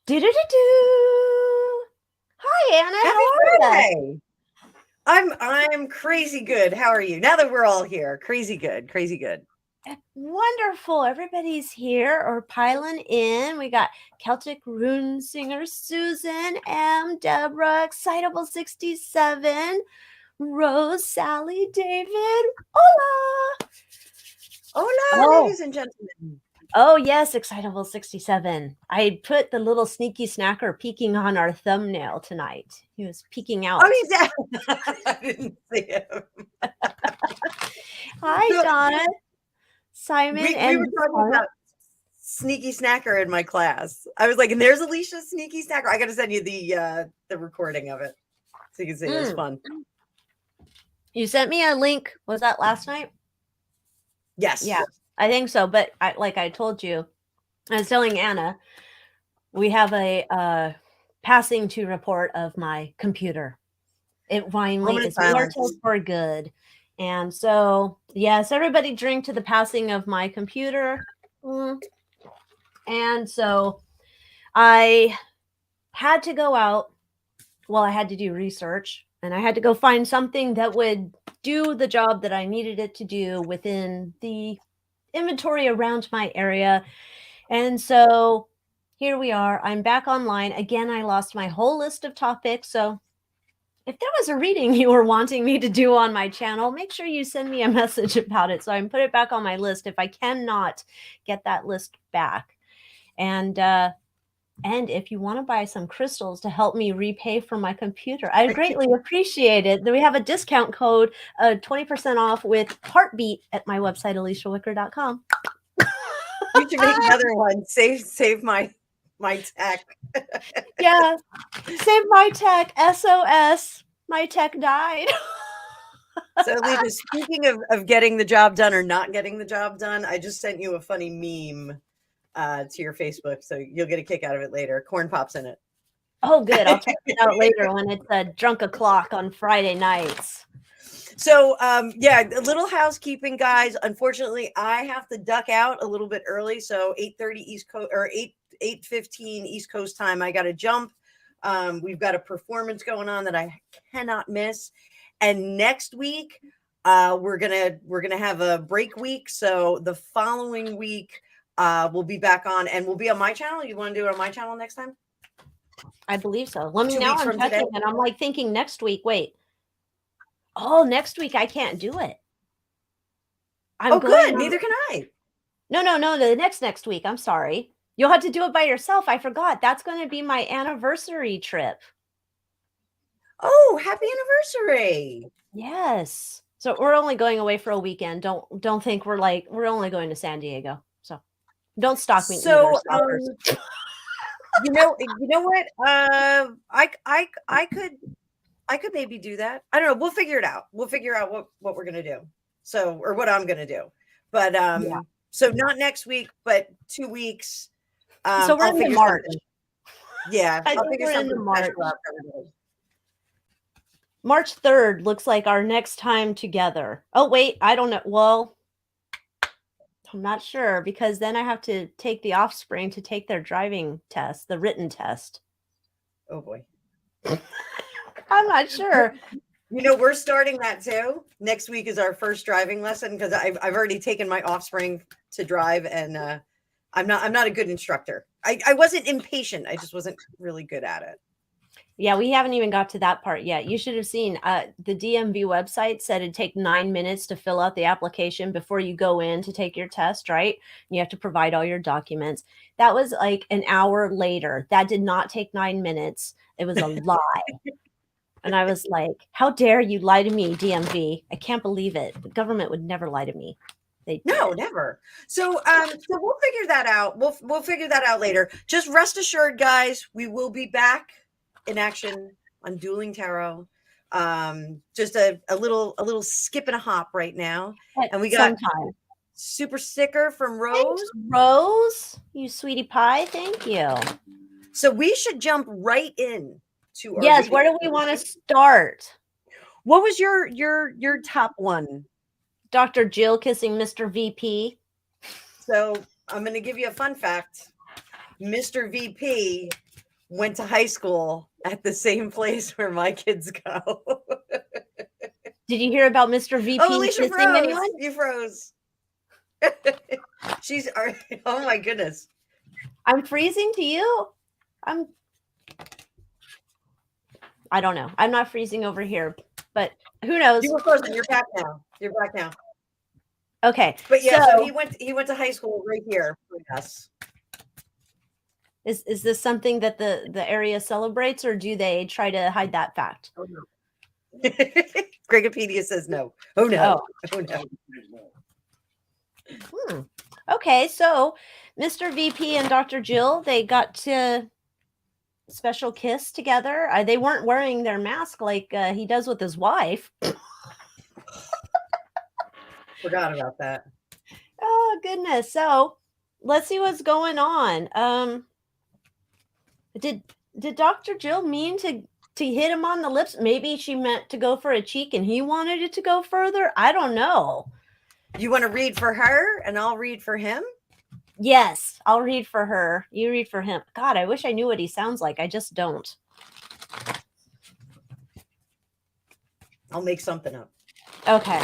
Do-do-do-do. Hi, Anna. How are you? Happy Friday. I'm crazy good. How are you? Now that we're all here, crazy good, crazy good. Wonderful. Everybody's here or piling in. We got Celtic rune singer Susan, M, Deborah, Excitable 67, Rose, Sally, David. Hola. Hola, Oh, ladies and gentlemen. oh yes, Excitable 67. I put the little sneaky snacker peeking on our thumbnail tonight. He was peeking out. Oh, he's out. I didn't see him. Hi, So, Donna, Simon, we were and talking Sarah. about sneaky snacker in my class. I was like, and there's Alicia's sneaky snacker. I got to send you the recording of it so you can see it was fun. You sent me a link. Was that last night? Yes. Yeah, I think so. But like I told you, I was telling Anna, we have a passing to report of my computer. It finally Moment of is silence. mortal for good. And so, yes, everybody drink to the passing of my computer. And so I had to go out. Well, I had to do research and I had to go find something that would do the job that I needed it to do within the inventory around my area. And so here we are. I'm back online. Again, I lost my whole list of topics. So if there was a reading you were wanting me to do on my channel, make sure you send me a message about it so I can put it back on my list if I cannot get that list back. And if you want to buy some crystals to help me repay for my computer, I greatly appreciate it. We have a discount code, 20% off with Heartbeat at my website, AlyciaWicker.com. You should make another one. Save my tech. Yeah. Save my tech. SOS. My tech died. So, Alicia, speaking of getting the job done or not getting the job done, I just sent you a funny meme to your Facebook, so you'll get a kick out of it later. Corn Pop's in it. Oh, good. I'll check it out later when it's a drunk o'clock on Friday nights. So, yeah, a little housekeeping, guys. Unfortunately, I have to duck out a little bit early, so 8:30 East Coast or 8:15 East Coast time. I got to jump. We've got a performance going on that I cannot miss, and next week, we're gonna have a break week. So the following week, we'll be back on, and we'll be on my channel. You want to do it on my channel next time? I believe so. Let me 2 now. weeks I'm from today. checking, and I'm like thinking next week. Wait. Oh, next week I can't do it. Oh, good. Neither can I. No. The next week. I'm sorry. You'll have to do it by yourself. I forgot. That's going to be my anniversary trip. Oh, happy anniversary. Yes. So we're only going away for a weekend. Don't think we're only going to San Diego. So don't stalk me So, either. you know what? I could maybe do that. I don't know. We'll figure it out. We'll figure out what we're gonna do. So, or what I'm gonna do. But Yeah. so not next week, but 2 weeks. So we're in March. Something. Yeah, I'll figure something special out. March 3rd looks like our next time together. Oh, wait, I don't know. Well, I'm not sure because then I have to take the offspring to take their driving test, the written test. Oh boy. I'm not sure. You know, we're starting that too. Next week is our first driving lesson because I've already taken my offspring to drive, and I'm not a good instructor. I wasn't impatient. I just wasn't really good at it. Yeah, we haven't even got to that part yet. You should have seen the DMV website said it'd take 9 minutes to fill out the application before you go in to take your test, right? You have to provide all your documents. That was like an hour later. That did not take 9 minutes. It was a lie. And I was like, how dare you lie to me, DMV? I can't believe it. The government would never lie to me. No, never. So we'll figure that out. We'll figure that out later. Just rest assured, guys, we will be back in action on Dueling Tarot. Just a little skip and a hop right now. And we got super sticker from Rose. Thanks, Rose, you sweetie pie. Thank you. So we should jump right in to our Yes, where do we want to start? What was your top one? Dr. Jill kissing Mr. VP. So I'm going to give you a fun fact. Mr. VP went to high school at the same place where my kids go. Did you hear about Mr. VP Oh, Alycia kissing froze. anyone? You froze. She's, oh my goodness. I'm freezing to you? I don't know. I'm not freezing over here, but who knows? You were frozen. You're back now. You're back now. Okay. But yeah, so he went to high school right here with us. Is this something that the area celebrates, or do they try to hide that fact? Oh, no. Gregopedia says no. Oh no. Oh no. Okay, so Mr. VP and Dr. Jill, they got to special kiss together. They weren't wearing their mask like he does with his wife. Forgot about that. Oh goodness. So let's see what's going on. Did Dr. Jill mean to hit him on the lips? Maybe she meant to go for a cheek and he wanted it to go further. I don't know. You want to read for her and I'll read for him? Yes, I'll read for her. You read for him. God, I wish I knew what he sounds like. I just don't. I'll make something up. Okay.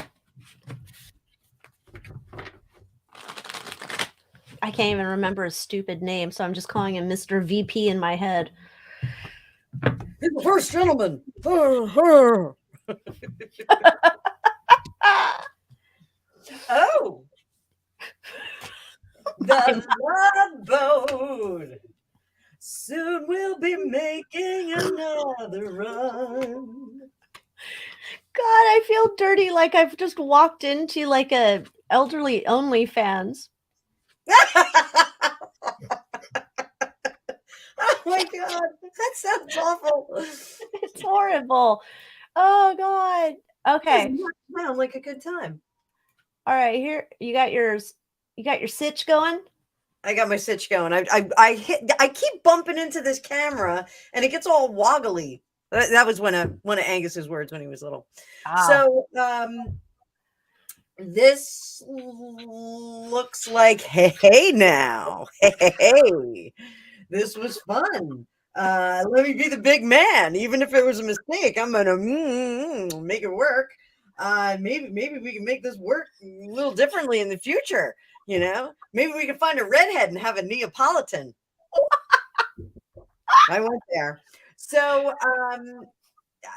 I can't even remember his stupid name, so I'm just calling him Mr. VP in my head. He's the first gentleman. Oh. The Love Boat. Soon we'll be making another run. God, I feel dirty, like I've just walked into like a elderly OnlyFans. Oh my God, that sounds awful. It's horrible. Oh God. Okay. Sound like a good time. All right, here you got yours. You got your sitch going. I got my sitch going. I keep bumping into this camera, and it gets all woggly. That was one of Angus's words when he was little. Ah. So this looks like hey now. Hey. This was fun. Let me be the big man. Even if it was a mistake, I'm gonna make it work. Maybe we can make this work a little differently in the future. You know, maybe we can find a redhead and have a Neapolitan. I went there. So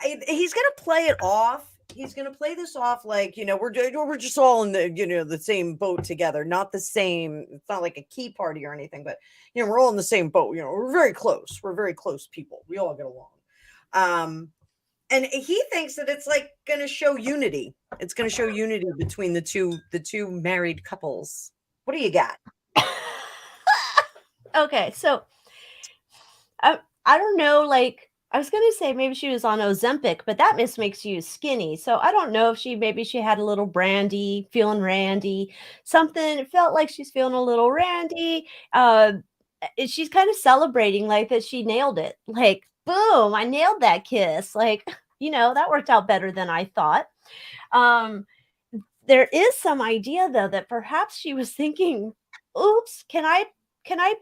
he's gonna play it off. He's gonna play this off like, you know, we're just all in the, you know, the same boat together. Not the same. It's not like a key party or anything, but you know, we're all in the same boat. You know, we're very close. We're very close people. We all get along. And he thinks that it's like going to show unity. It's going to show unity between the two married couples. What do you got? Okay, so I don't know, like I was going to say maybe she was on Ozempic, but that makes you skinny. So I don't know if maybe she had a little brandy, feeling randy, something. It felt like she's feeling a little randy. She's kind of celebrating like that she nailed it. Like, boom, I nailed that kiss. Like, you know, that worked out better than I thought. There is some idea though that perhaps she was thinking, oops, can I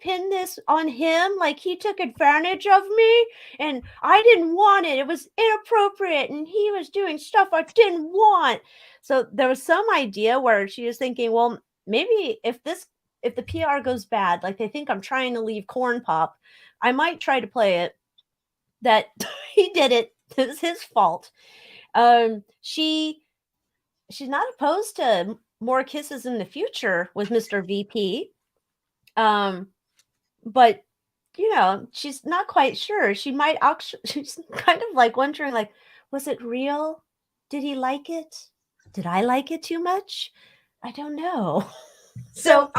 pin this on him? Like he took advantage of me and I didn't want it. It was inappropriate and he was doing stuff I didn't want. So there was some idea where she was thinking, well, maybe if the PR goes bad, like they think I'm trying to leave Corn Pop, I might try to play it that he did it. It was his fault. She's not opposed to more kisses in the future with Mr. VP. But you know, she's not quite sure. She might actually, she's kind of like wondering, like, was it real? Did he like it? Did I like it too much? I don't know. So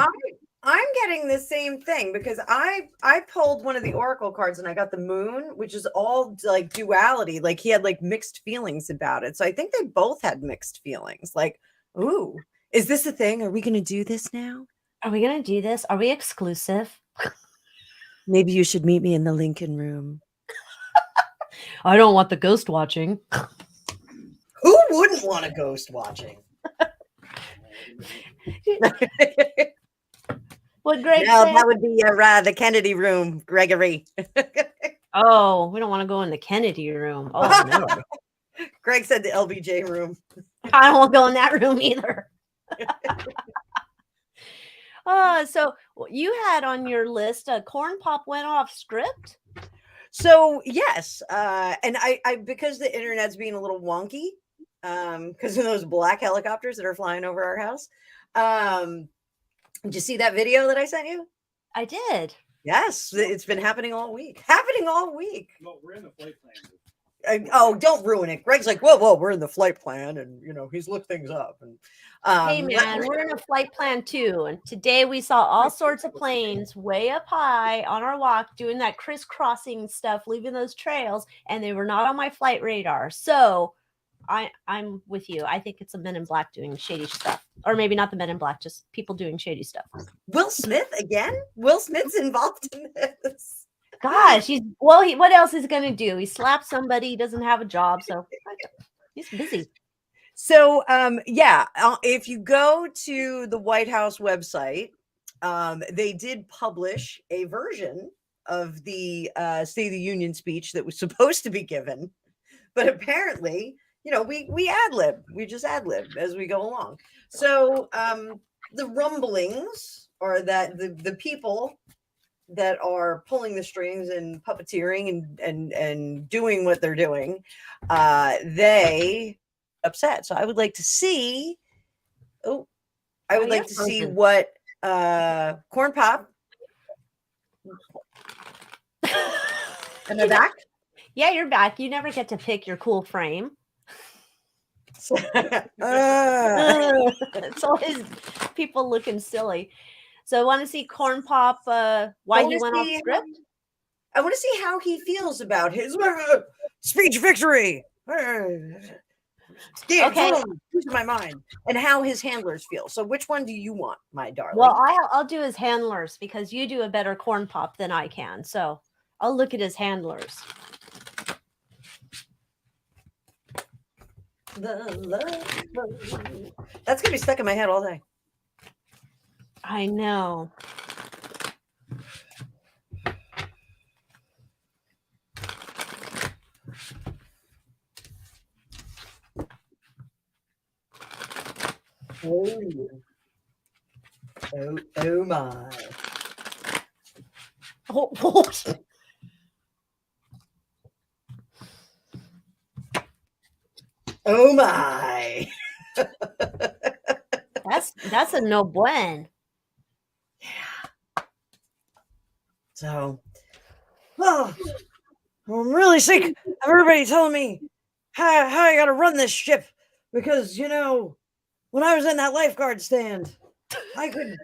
I'm getting the same thing because I pulled one of the oracle cards and I got the moon, which is all like duality. Like he had like mixed feelings about it. So I think they both had mixed feelings. Like, ooh, is this a thing? Are we going to do this now? Are we going to do this? Are we exclusive? Maybe you should meet me in the Lincoln room. I don't want the ghost watching. Who wouldn't want a ghost watching? What Greg No, say? that would be the Kennedy room, Gregory. Oh, we don't want to go in the Kennedy room. Oh no. Greg said the LBJ room. I won't go in that room either. So you had on your list Corn Pop went off script. So yes, and I because the internet's being a little wonky, because of those black helicopters that are flying over our house. Did you see that video that I sent you? I did. Yes, it's been happening all week. Happening all week. No, we're in the flight plan. Oh, don't ruin it. Greg's like, whoa, we're in the flight plan, and he's looked things up. And Hey man, we're in a flight plan too, and today we saw all sorts of planes way up high on our walk doing that crisscrossing stuff, leaving those trails, and they were not on my flight radar. So I'm with you. I think it's the Men in Black doing shady stuff, or maybe not the Men in Black, just people doing shady stuff. Will Smith again? Will Smith's involved in this. Gosh, what else is he gonna do? He slapped somebody. He doesn't have a job, so he's busy. So, if you go to the White House website, they did publish a version of the State of the Union speech that was supposed to be given, but apparently, we ad lib. We just ad lib as we go along. So, the rumblings are that the people that are pulling the strings and puppeteering and doing what they're doing, they upset. So I would like to see see what Corn Pop. Am I back? Yeah, you're back. You never get to pick your cool frame. It's always people looking silly. So I want to see Corn Pop, why he went off script. I want to see how he feels about his speech victory. Okay, losing my mind, and how his handlers feel. So, which one do you want, my darling? Well, I'll do his handlers because you do a better Corn Pop than I can. So I'll look at his handlers. That's gonna be stuck in my head all day. I know. Oh my. Oh my. That's a no buen. Yeah. So, I'm really sick of everybody telling me how I got to run this ship because when I was in that lifeguard stand, I could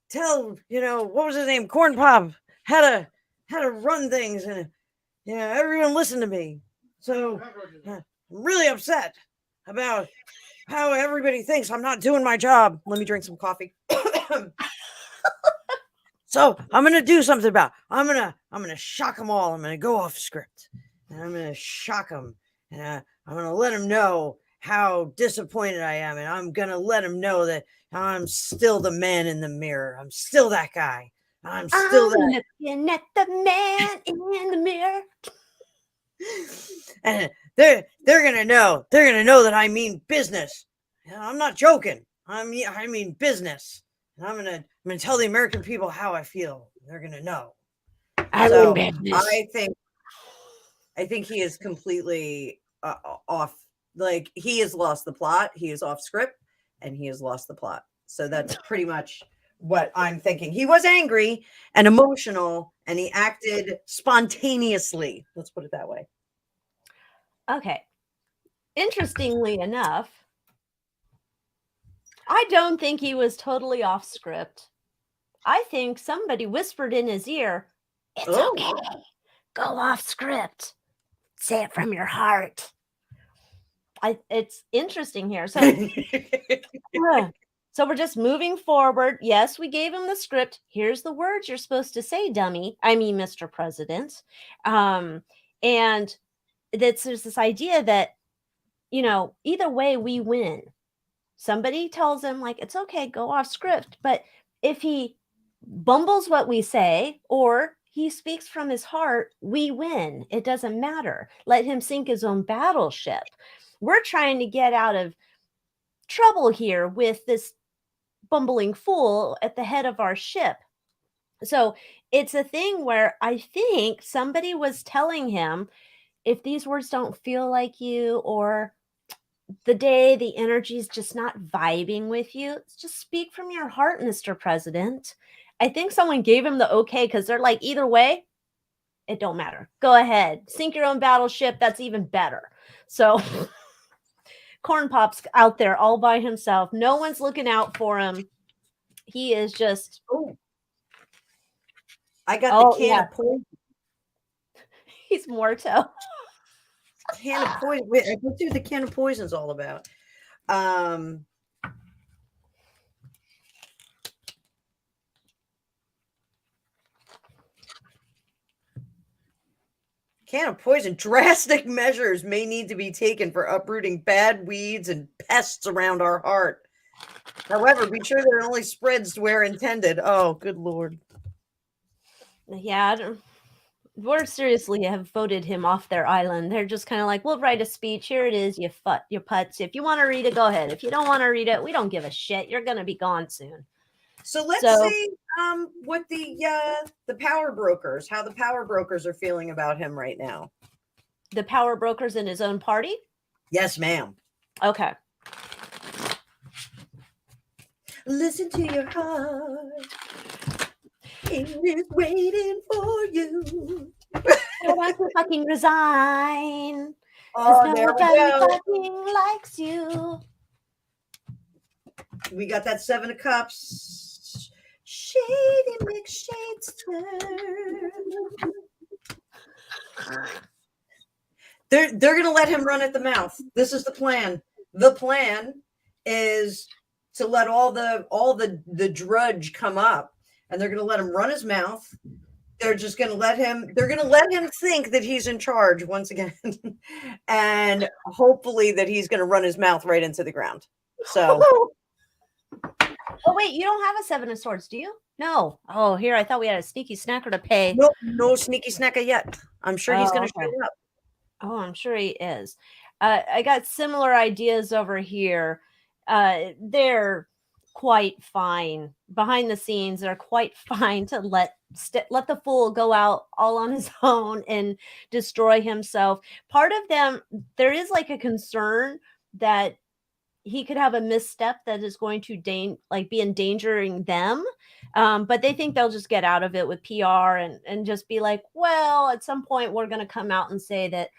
tell what was his name, Corn Pop, how to run things, and everyone listened to me. So I'm really upset about how everybody thinks I'm not doing my job. Let me drink some coffee. So I'm gonna do something about it. I'm gonna shock them all. I'm gonna go off script, and I'm gonna shock them, and I'm gonna let them know how disappointed I am, and I'm gonna let them know that I'm still the man in the mirror. I'm still that guy. I'm still looking at the man in the mirror. And they're gonna know. They're gonna know that I mean business. I'm not joking. I mean business. And I'm gonna tell the American people how I feel. They're gonna know. I think he is completely off. Like, he has lost the plot. He is off script, and he has lost the plot. So that's pretty much what I'm thinking. He was angry and emotional, and he acted spontaneously. Let's put it that way. Okay. Interestingly enough, I don't think he was totally off script. I think somebody whispered in his ear, "It's okay. Go off script. Say it from your heart." It's interesting here. So, so we're just moving forward. Yes, we gave him the script. Here's the words you're supposed to say, dummy. I mean, Mr. President. And there's this idea that, either way we win. Somebody tells him, like, it's okay, go off script. But if he bumbles what we say or he speaks from his heart, we win. It doesn't matter. Let him sink his own battleship. We're trying to get out of trouble here with this bumbling fool at the head of our ship. So it's a thing where I think somebody was telling him, if these words don't feel like you, or the day the energy is just not vibing with you, just speak from your heart, Mr. President. I think someone gave him the okay because they're like, either way, it don't matter. Go ahead, sink your own battleship. That's even better. So Corn Pop's out there all by himself. No one's looking out for him. He is just. Oh, I got the can of poison. He's Morto. Can of poison. Wait, let's see what the can of poison's all about. Can of poison. Drastic measures may need to be taken for uprooting bad weeds and pests around our heart. However, be sure that it only spreads where intended. Oh, good Lord. Yeah, we're seriously have voted him off their island. They're just kind of like, we'll write a speech. Here it is, you putz. If you want to read it, go ahead. If you don't want to read it, we don't give a shit. You're going to be gone soon. So let's see what the power brokers, how the power brokers are feeling about him right now. The power brokers in his own party? Yes, ma'am. Okay. Listen to your heart. It is waiting for you. I want to fucking resign. Oh, there we go. Fucking likes you. We got that 7 of Cups. Shady mix shades turn. They're gonna let him run at the mouth. This is the plan. The plan is to let all the drudge come up, and they're gonna let him run his mouth. They're just gonna let him. They're gonna let him think that he's in charge once again, and hopefully that he's gonna run his mouth right into the ground. So. Oh, wait, you don't have a 7 of Swords, do you? No. Oh, here, I thought we had a sneaky snacker to pay. Nope, no sneaky snacker yet. I'm sure he's going to show up. Oh, I'm sure he is. I got similar ideas over here. They're quite fine. Behind the scenes, they're quite fine to let the fool go out all on his own and destroy himself. Part of them, there is like a concern that he could have a misstep that is going to be endangering them. But they think they'll just get out of it with PR and just be like, well, at some point we're going to come out and say that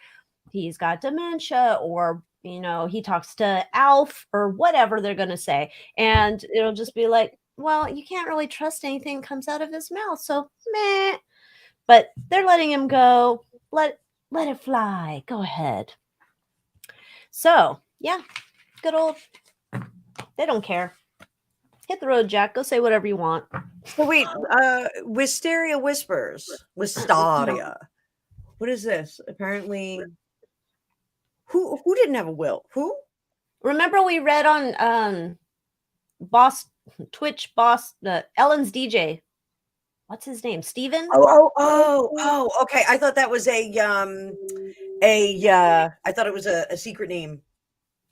he's got dementia, or, he talks to Alf, or whatever they're going to say. And it'll just be like, well, you can't really trust anything that comes out of his mouth. So meh. But they're letting him go. Let it fly. Go ahead. So yeah. Good old, they don't care. Hit the road, Jack. Go say whatever you want. Oh, wait, Wisteria Whispers. Wisteria. What is this? Apparently, who didn't have a will? Who? Remember we read on Twitch boss, Ellen's DJ. What's his name? Steven? Oh, okay. I thought that was I thought it was a secret name.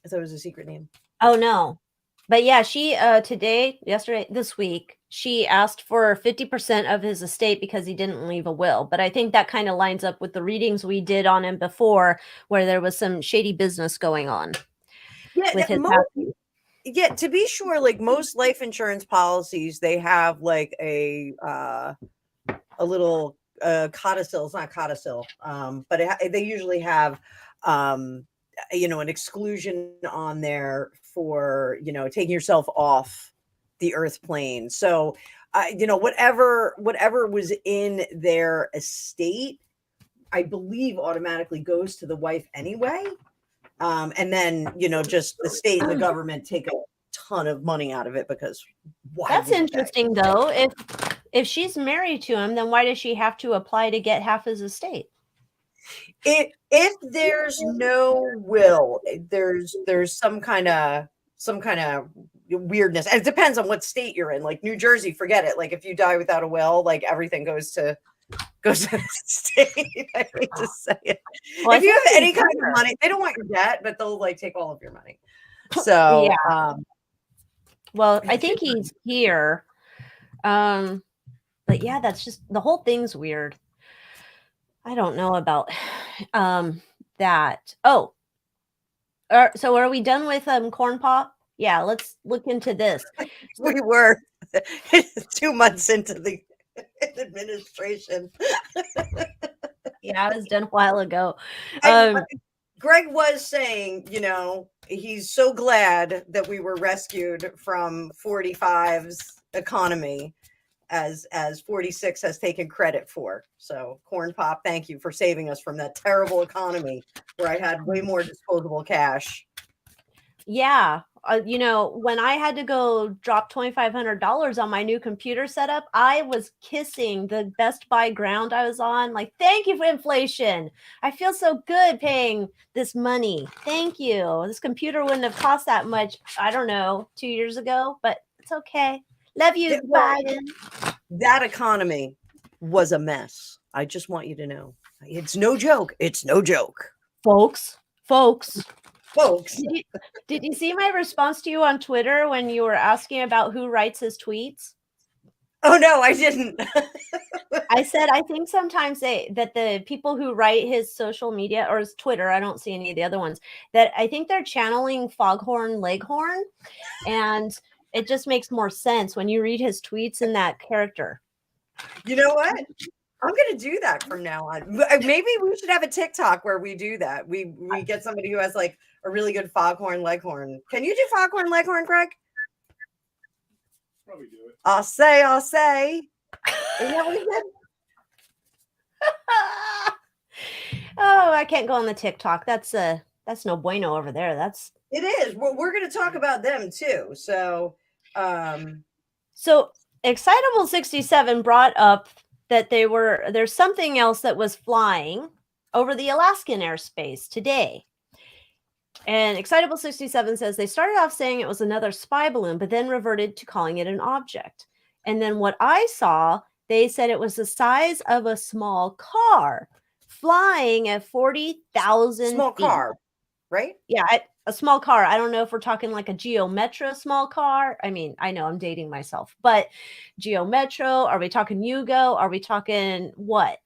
I thought it was a secret name. Oh, no. But yeah, she, this week, she asked for 50% of his estate because he didn't leave a will. But I think that kind of lines up with the readings we did on him before, where there was some shady business going on. Yeah, with his yeah, to be sure, like most life insurance policies, they have like a little codicil. It's not codicil, but they usually have an exclusion on there for taking yourself off the earth plane. So whatever was in their estate, I believe automatically goes to the wife anyway. And then just the state and the government take a ton of money out of it, because that's interesting though. If she's married to him, then why does she have to apply to get half his estate? If there's no will, there's some kind of weirdness. And it depends on what state you're in. Like New Jersey, forget it. Like if you die without a will, like everything goes to the state. I hate to say it. Well, if you have any kind of money, they don't want your debt, but they'll like take all of your money. So yeah. Well, I think he's here. But yeah, that's just the whole thing's weird. I don't know about that. Oh, so are we done with corn pop? Yeah, let's look into this. We were 2 months into the administration. Yeah, I was done a while ago. Greg was saying, you know, he's so glad that we were rescued from 45's economy as 46 has taken credit for. So corn pop, thank you for saving us from that terrible economy where I had way more disposable cash. Yeah. You know, when I had to go drop $2,500 on my new computer setup, I was kissing the Best Buy ground I was on. Like, thank you for inflation. I feel so good paying this money. Thank you. This computer wouldn't have cost that much, I don't know, 2 years ago, but it's okay. Love you, Biden. That economy was a mess. I just want you to know. It's no joke. It's no joke. Folks. Did you see my response to you on Twitter when you were asking about who writes his tweets? Oh, no, I didn't. I said, I think sometimes that the people who write his social media or his Twitter, I don't see any of the other ones, that I think they're channeling Foghorn Leghorn. And it just makes more sense when you read his tweets in that character. You know what? I'm going to do that from now on. Maybe we should have a TikTok where we do that. We get somebody who has like a really good Foghorn Leghorn. Can you do Foghorn Leghorn, Greg? Probably do it. I'll say. Isn't that what he said? Oh, I can't go on the TikTok. That's no bueno over there. It is. Well, we're going to talk about them too. So, So Excitable 67 brought up that there's something else that was flying over the Alaskan airspace today. And Excitable 67 says they started off saying it was another spy balloon, but then reverted to calling it an object. And then what I saw, they said it was the size of a small car flying at 40,000 small feet. car, right? Yeah, a small car. I don't know if we're talking like a Geo Metro small car. I mean, I know I'm dating myself, but Geo Metro, are we talking Yugo? Are we talking what?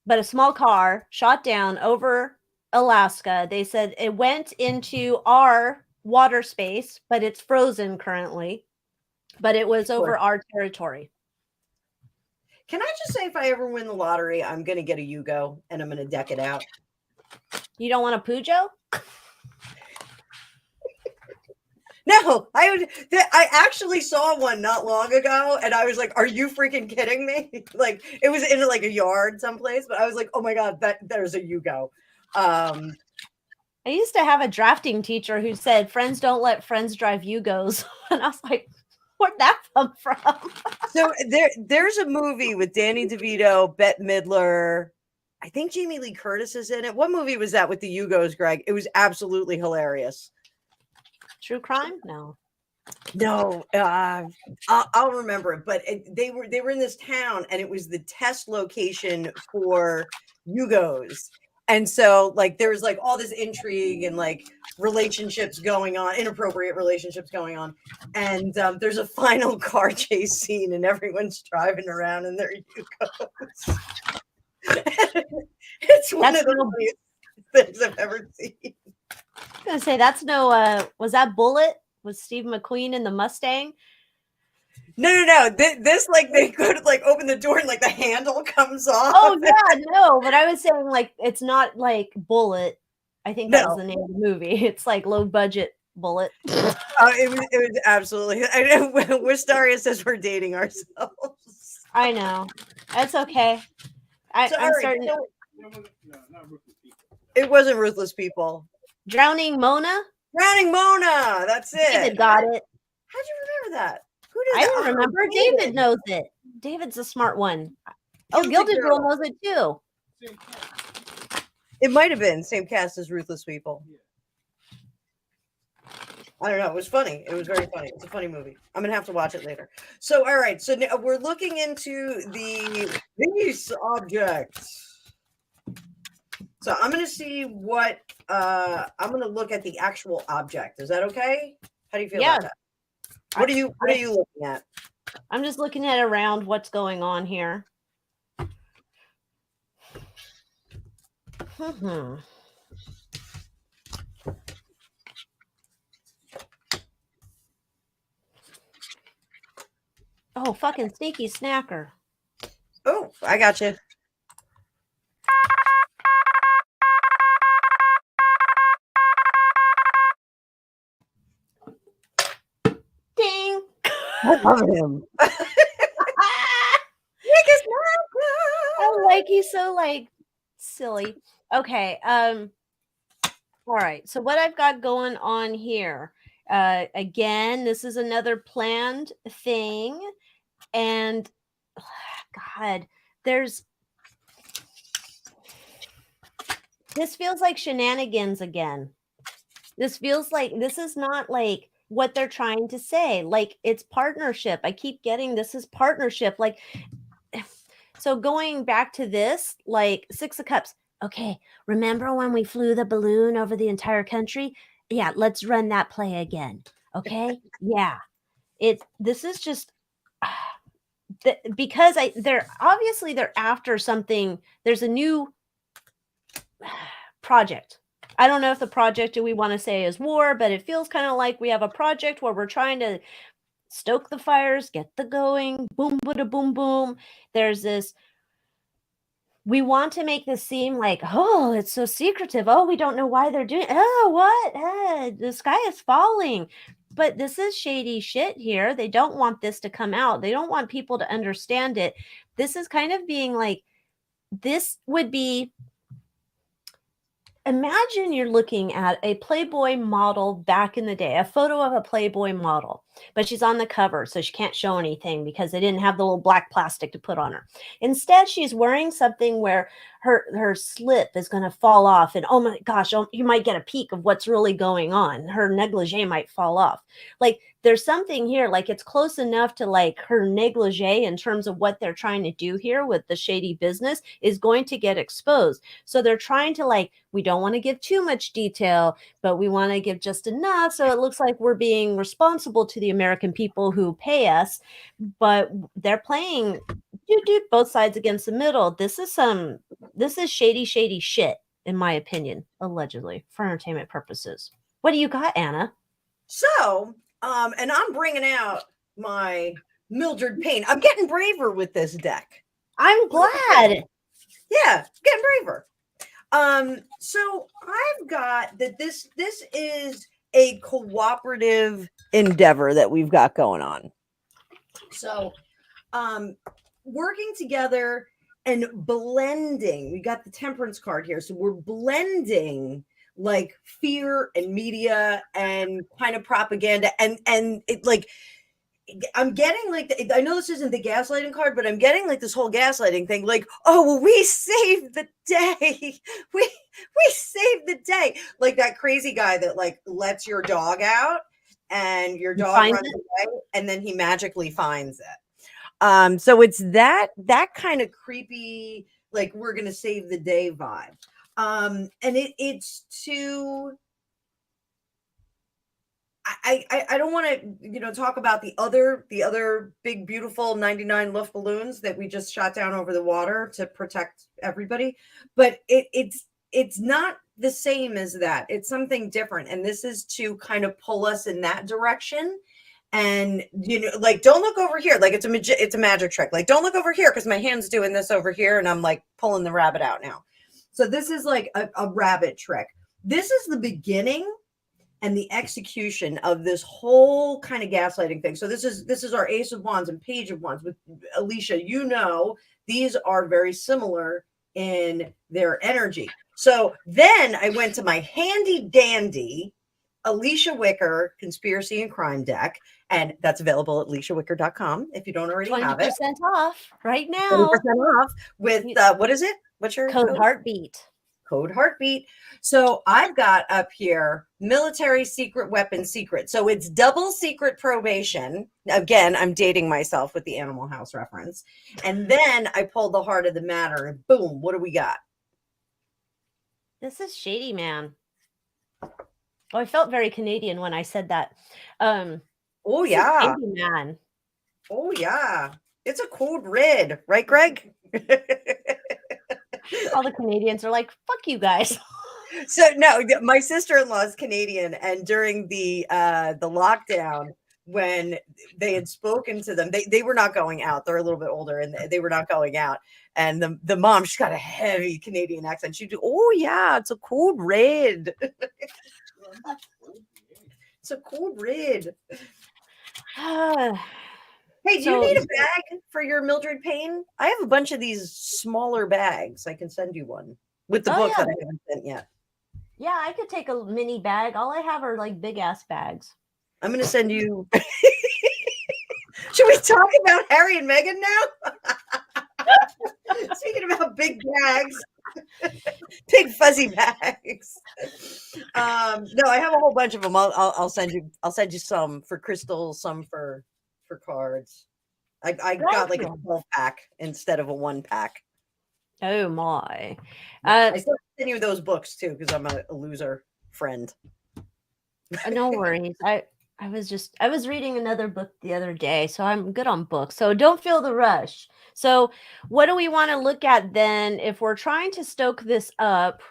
But a small car shot down over Alaska. They said it went into our water space, but it's frozen currently. But it was over our territory. Can I just say, if I ever win the lottery, I'm going to get a Yugo and I'm going to deck it out. You don't want a Pujo? No, I actually saw one not long ago, and I was like, "Are you freaking kidding me?" Like it was in like a yard someplace, but I was like, "Oh my god, there's a Yugo." I used to have a drafting teacher who said, "Friends don't let friends drive Yugos," and I was like, "Where'd that come from?" So there's a movie with Danny DeVito, Bette Midler. I think Jamie Lee Curtis is in it. What movie was that with the Yugos, Greg? It was absolutely hilarious. True crime? No, I'll remember it. But they were in this town, and it was the test location for Yugos. And so, like, there was like all this intrigue and like relationships going on, inappropriate relationships going on. And there's a final car chase scene, and everyone's driving around in their Yugos. It's one of the funniest things I've ever seen. I was gonna say that's no. Was that Bullet? Was Steve McQueen in the Mustang? No. This like they go to like open the door and like the handle comes off. Oh yeah, no. But I was saying like it's not like Bullet. I think that was the name of the movie. It's like low budget Bullet. It was absolutely. I know Wistaria says we're dating ourselves. I know. That's okay. I'm starting. No, not Ruthless People. It wasn't Ruthless People. Drowning Mona. Drowning Mona. That's it. David got it. How'd you remember that? Who did I don't remember. David knows it. David's a smart one. Gilded Girl knows it too. It might have been same cast as Ruthless People. I don't know. It was funny. It was very funny. It's a funny movie. I'm gonna have to watch it later. So, all right. So now we're looking into these objects. So I'm gonna see what I'm gonna look at the actual object. Is that okay? How do you feel Yeah. about that? What are you looking at? I'm just looking at around what's going on here. Oh, fucking sneaky snacker. Oh, I got you. Ding. I love him. I like he's so like silly. Okay. All right. So what I've got going on here, again, this is another planned thing, and God, this feels like shenanigans again. This feels like this is not like what they're trying to say. Like it's partnership. I keep getting this is partnership. Like, so going back to this, like Six of Cups. Okay, remember when we flew the balloon over the entire country? Yeah, let's run that play again. Okay, yeah. This is just because they're obviously they're after something. There's a new project. I don't know if the project do we want to say is war, but it feels kind of like we have a project where we're trying to stoke the fires, get the going, boom, boom, boom, boom. There's this. We want to make this seem like, oh, it's so secretive. Oh, we don't know why they're doing. Oh, what? The sky is falling. But this is shady shit here. They don't want this to come out. They don't want people to understand it. This is kind of being like, this would be. Imagine you're looking at a Playboy model back in the day, a photo of a Playboy model, but she's on the cover, so she can't show anything because they didn't have the little black plastic to put on her. Instead, she's wearing something where her slip is going to fall off, and oh my gosh, you might get a peek of what's really going on. Her negligee might fall off. Like there's something here, like it's close enough to like her negligee in terms of what they're trying to do here with the shady business is going to get exposed. So they're trying to like, we don't want to give too much detail, but we want to give just enough so it looks like we're being responsible to the American people who pay us. But they're playing both sides against the middle. This is shady shit, in my opinion, allegedly, for entertainment purposes. What do you got, Anna? So, and I'm bringing out my Mildred Payne. I'm getting braver with this deck. I'm glad. Yeah, getting braver. So I've got that this is a cooperative endeavor that we've got going on. So, working together and blending. We got the Temperance card here. So we're blending like fear and media and kind of propaganda and it like I'm getting like I know this isn't the gaslighting card, but I'm getting like this whole gaslighting thing. Like, oh well, we saved the day. We saved the day. Like that crazy guy that like lets your dog out and your dog runs away, and then he magically finds it. So it's that kind of creepy, like we're gonna save the day vibe. And it's to. I don't want to talk about the other big beautiful 99 Luft balloons that we just shot down over the water to protect everybody, but it's not the same as that. It's something different, and this is to kind of pull us in that direction. And like don't look over here, like it's a magic trick. Like don't look over here because my hand's doing this over here, and I'm like pulling the rabbit out now. So this is like a rabbit trick. This is the beginning and the execution of this whole kind of gaslighting thing. So this is our Ace of Wands and Page of Wands with Alycia. These are very similar in their energy. So then I went to my handy dandy Alycia Wicker Conspiracy and Crime deck, and that's available at AlyciaWicker.com if you don't already have it. 20% off right now. 20% off with what is it? What's your code? Heartbeat. Code Heartbeat. So I've got up here military secret weapon secret. So it's double secret probation. Again, I'm dating myself with the Animal House reference. And then I pulled the heart of the matter and boom, what do we got? This is shady, man. Oh, I felt very Canadian when I said that. Oh This is yeah. shady, man. Oh yeah. It's a code red, right, Greg? All the Canadians are like, fuck you guys. So no, my sister-in-law is Canadian, and during the lockdown, when they had spoken to them, they were not going out. They're a little bit older, and they were not going out. And the mom, she's got a heavy Canadian accent. She'd do, oh yeah, it's a code red. It's a code red. Hey, do you need a bag for your Mildred Payne? I have a bunch of these smaller bags. I can send you one with the book that I haven't sent yet. Yeah, I could take a mini bag. All I have are like big ass bags. I'm going to send you. Should we talk about Harry and Meghan now? Speaking about big bags, big fuzzy bags. No, I have a whole bunch of them. I'll send you. I'll send you some for crystals, some for cards. I got like a 12-pack instead of a 1-pack. Oh my! I still send you those books too because I'm a loser friend. No worries. I was reading another book the other day, so I'm good on books. So don't feel the rush. So what do we want to look at then if we're trying to stoke this up?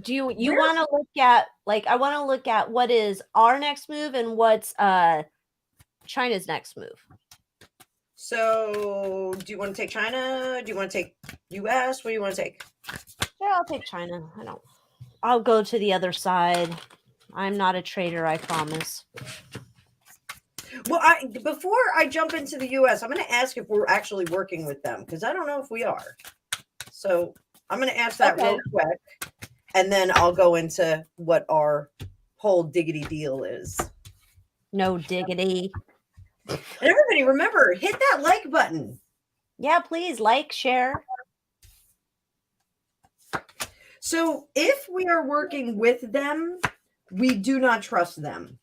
Do you want to look at, like, I want to look at what is our next move and what's China's next move. So do you want to take China? Do you want to take US? What do you want to take? Yeah, I'll take China. I'll go to the other side. I'm not a traitor, I promise. Well, before I jump into the US, I'm going to ask if we're actually working with them because I don't know if we are. So I'm going to ask that real quick, and then I'll go into what our whole diggity deal is. No diggity. And everybody, remember, hit that like button. Yeah, please like, share. So if we are working with them, we do not trust them.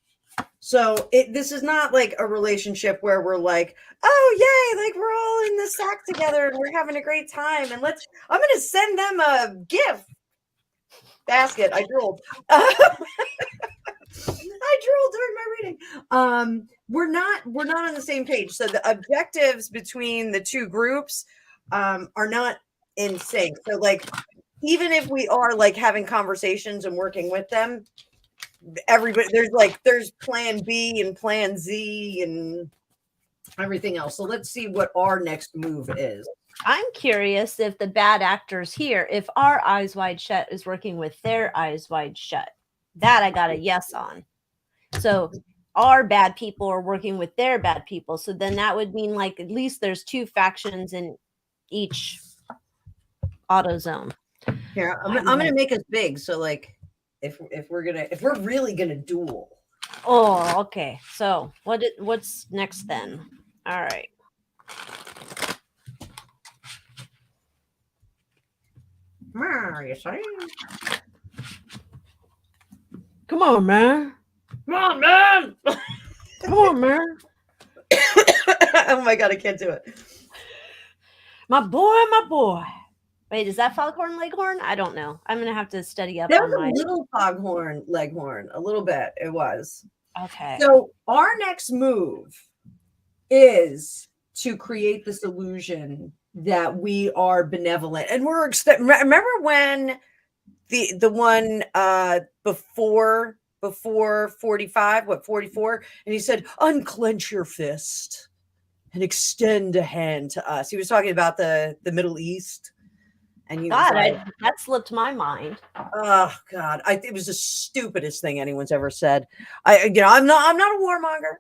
So this is not like a relationship where we're like, oh yay, like we're all in the sack together and we're having a great time. And I'm going to send them a gift basket. I drooled. I drooled during my reading. We're not on the same page. So the objectives between the two groups are not in sync. So like, even if we are like having conversations and working with them, everybody there's plan B and plan Z and everything else. So let's see what our next move is. I'm curious if the bad actors here, if our Eyes Wide Shut is working with their Eyes Wide Shut. That I got a yes on. So our bad people are working with their bad people. So then that would mean like at least there's two factions in each auto zone. Here, I'm gonna make us big. So like if we're really gonna duel. Oh, okay. So what's next then? All right. Come on, man. Come on, man. Come on, man. Oh my god, I can't do it. My boy. Wait, is that Foghorn Leghorn? I don't know. I'm gonna have to study up. That was a little Foghorn Leghorn, a little bit. It was. Okay. So our next move is to create this illusion that we are benevolent, and we're remember when the one before 45, 44, and he said, unclench your fist and extend a hand to us. He was talking about the Middle East. And he God, was like, that slipped my mind. Oh God, it was the stupidest thing anyone's ever said. I'm not a warmonger,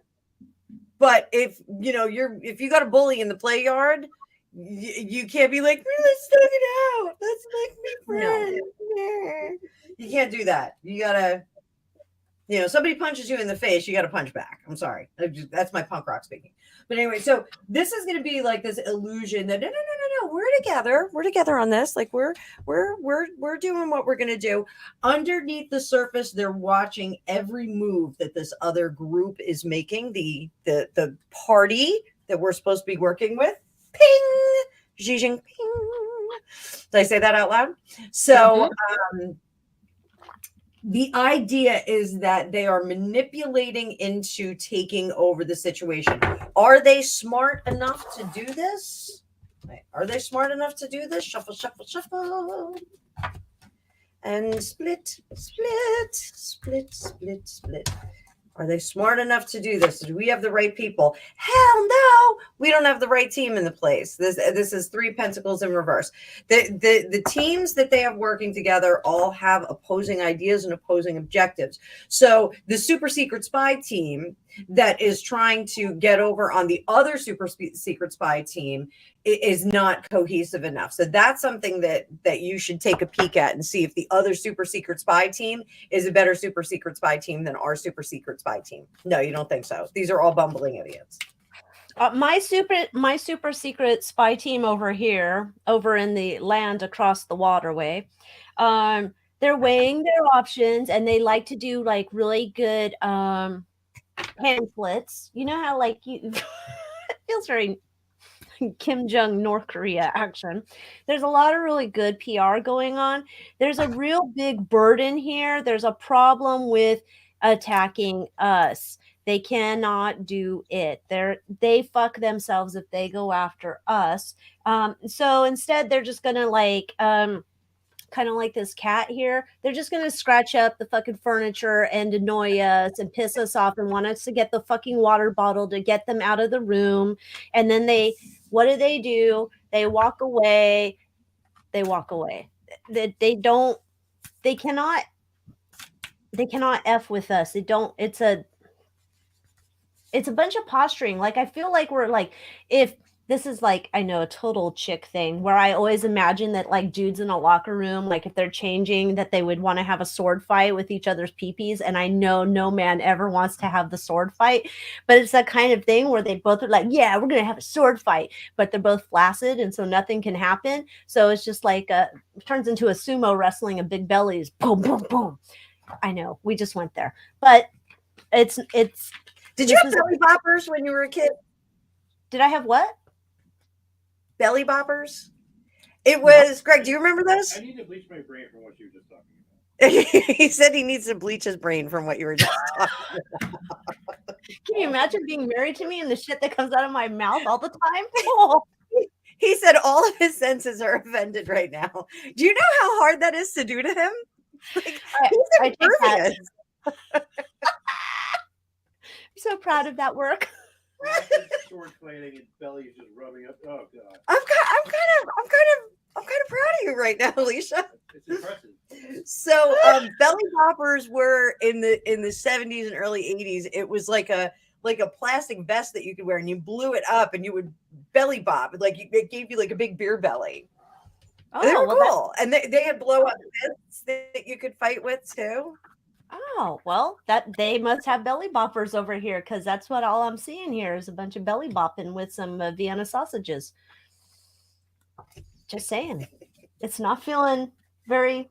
but if you got a bully in the play yard, you can't be like, let's talk it out, let's make me friends. No. You can't do that. You gotta, somebody punches you in the face, you gotta punch back. I'm sorry, that's my punk rock speaking. But anyway, so this is going to be like this illusion that no, we're together. We're together on this. Like we're doing what we're gonna do. Underneath the surface, they're watching every move that this other group is making. The party that we're supposed to be working with. Ping, Xi Jinping. Did I say that out loud? So the idea is that they are manipulating into taking over the situation. Are they smart enough to do this? Are they smart enough to do this? Shuffle, shuffle, shuffle. And split, split, split, split, split. Are they smart enough to do this? Do we have the right people? Hell no, we don't have the right team in the place. This is 3 pentacles in reverse. The teams that they have working together all have opposing ideas and opposing objectives. So the super secret spy team that is trying to get over on the other super secret spy team is not cohesive enough. So that's something that you should take a peek at and see if the other super secret spy team is a better super secret spy team than our super secret spy team. No, you don't think so. These are all bumbling idiots. My super secret spy team over here, over in the land across the waterway, they're weighing their options, and they like to do like really good pamphlets. You know how like you it feels very Kim Jong North Korea action. There's a lot of really good PR going on. There's a real big burden here. There's a problem with attacking us. They cannot do it. They fuck themselves if they go after us. So instead, they're just gonna like kind of like this cat here. They're just going to scratch up the fucking furniture and annoy us and piss us off and want us to get the fucking water bottle to get them out of the room. And then what do? They walk away. They walk away. They cannot F with us. It's a bunch of posturing. Like, I feel like we're like, if this is like, I know, a total chick thing where I always imagine that like dudes in a locker room, like if they're changing, that they would want to have a sword fight with each other's peepees. And I know no man ever wants to have the sword fight, but it's that kind of thing where they both are like, yeah, we're going to have a sword fight, but they're both flaccid. And so nothing can happen. So it's just like, it turns into a sumo wrestling of big bellies. Boom, boom, boom. I know we just went there, but it's, did you have belly boppers when you were a kid? Did I have what? Belly boppers? It was, Greg, do you remember those? I need to bleach my brain from what you were just talking about. He said he needs to bleach his brain from what you were just talking about. Can you imagine being married to me and the shit that comes out of my mouth all the time? Oh. He said all of his senses are offended right now. Do you know how hard that is to do to him? Like, he's impervious. I'm so proud of that work. Sword fighting and belly just rubbing up. Oh god. I'm kind of proud of you right now, Alycia. It's impressive. So belly boppers were in the 70s and early 80s. It was like a plastic vest that you could wear, and you blew it up and you would belly bop. Like it gave you like a big beer belly. Oh, they were cool. And they had blow up fists that you could fight with too. Oh, well, that they must have belly boppers over here, because that's what all I'm seeing here is a bunch of belly bopping with some Vienna sausages. Just saying. It's not feeling very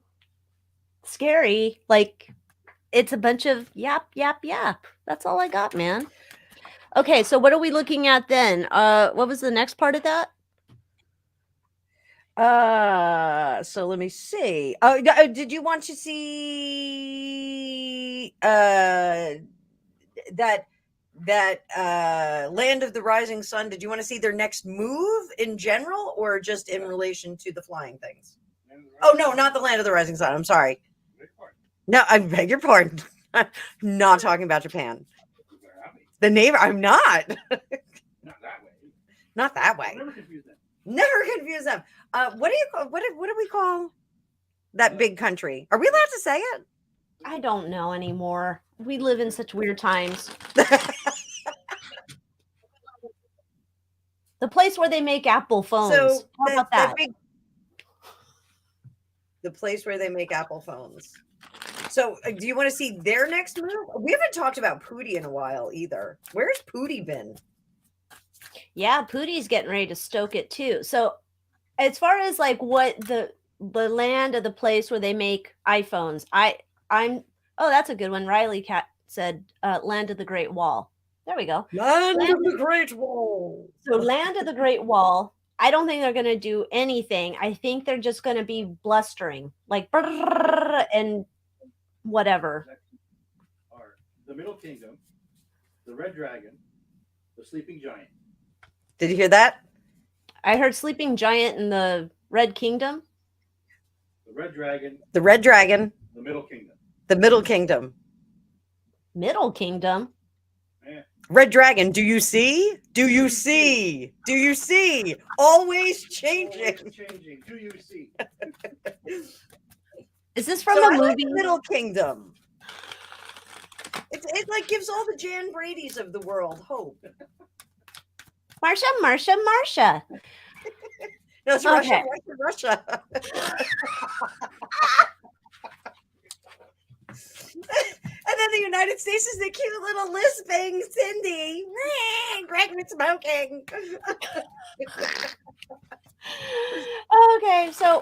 scary. Like, it's a bunch of yap, yap, yap. That's all I got, man. Okay, so what are we looking at then? What was the next part of that? So let me see. Oh, did you want to see that Land of the Rising Sun? Did you want to see their next move in general, or just in relation to the flying things? Oh no, not the Land of the Rising Sun. I'm sorry. No, I beg your pardon. I'm not talking about Japan. The neighbor. I'm not. Not that way. Not that way. Never confuse them. Never confuse them. What do you call? What do we call that big country? Are we allowed to say it? I don't know anymore. We live in such weird times. The place where they make Apple phones. So how about that? The place where they make Apple phones. So do you want to see their next move? We haven't talked about Pootie in a while either. Where's Pootie been? Yeah, Pootie's getting ready to stoke it too. So as far as like what the land of the place where they make iPhones, I'm oh, that's a good one. Riley Cat said land of the Great Wall. There we go. Land of the Great Wall. So land of the Great Wall. I don't think they're going to do anything. I think they're just going to be blustering, like brrr, and whatever. Are the Middle Kingdom, the Red Dragon, the Sleeping Giant. Did you hear that? I heard Sleeping Giant in the Red Kingdom. The Red Dragon. The Red Dragon. The Middle Kingdom. The Middle Kingdom. Middle Kingdom. Yeah. Red Dragon. Do you see? Do you see? Do you see? Always changing. Always changing. Do you see? Is this from So a I movie? like the Middle Kingdom. It like gives all the Jan Bradys of the world hope. Marsha, Marsha, Marsha. No, it's Okay. Russia. And then the United States is the cute little lisping Cindy. Greg was smoking. Okay, so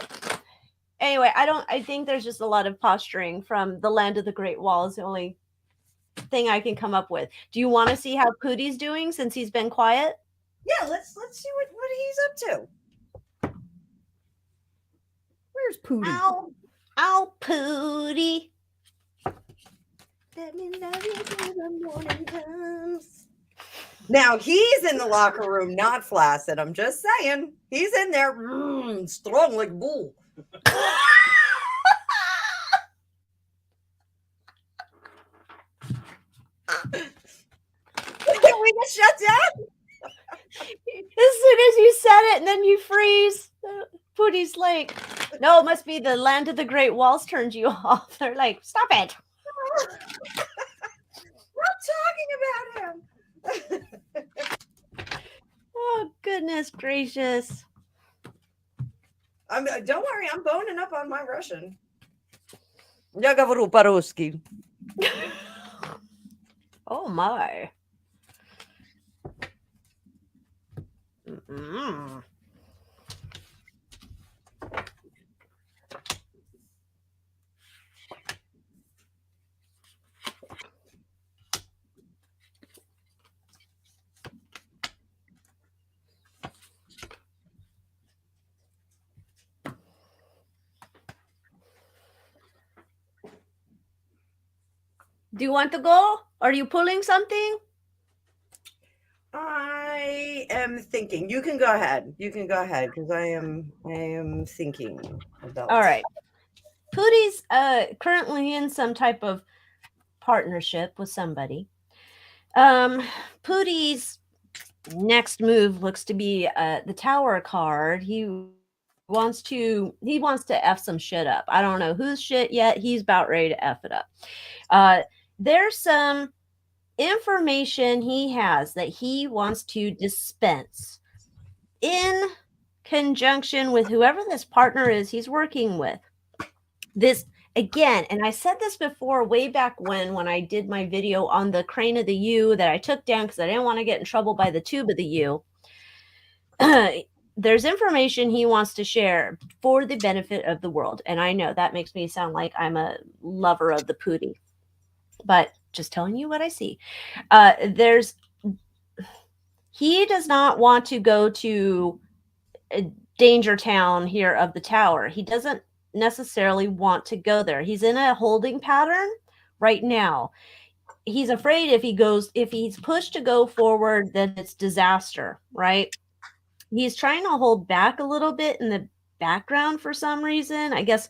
anyway, I think there's just a lot of posturing from the land of the Great Wall is the only thing I can come up with. Do you want to see how Pootie's doing since he's been quiet? Yeah, let's see what he's up to. Where's Pootie? Ow, Pootie. Let me love you till the morning comes. Now he's in the locker room, not flaccid. I'm just saying. He's in there, strong like bull. Can we just shut down? As soon as you said it and then you freeze, Pootie's like, no, it must be the land of the Great Walls turned you off. They're like, stop it. We're talking about him. Oh, goodness gracious. Don't worry, I'm boning up on my Russian. Я говорю по-русски. Oh, my. Mm-mm. Do you want to go? Are you pulling something? I am thinking. You can go ahead. You can go ahead because I am thinking about. All right. Pootie's currently in some type of partnership with somebody. Pootie's next move looks to be the Tower card. He wants to F some shit up. I don't know whose shit yet. He's about ready to F it up. There's some information he has that he wants to dispense in conjunction with whoever this partner is he's working with. This again, and I said this before way back when I did my video on the crane of the U that I took down because I didn't want to get in trouble by the tube of the U. There's information he wants to share for the benefit of the world. And I know that makes me sound like I'm a lover of the Pootie, but just telling you what I see. He does not want to go to Danger Town here of the Tower. He doesn't necessarily want to go there. He's in a holding pattern right now. He's afraid if he's pushed to go forward, then it's disaster, right? He's trying to hold back a little bit in the background for some reason. I guess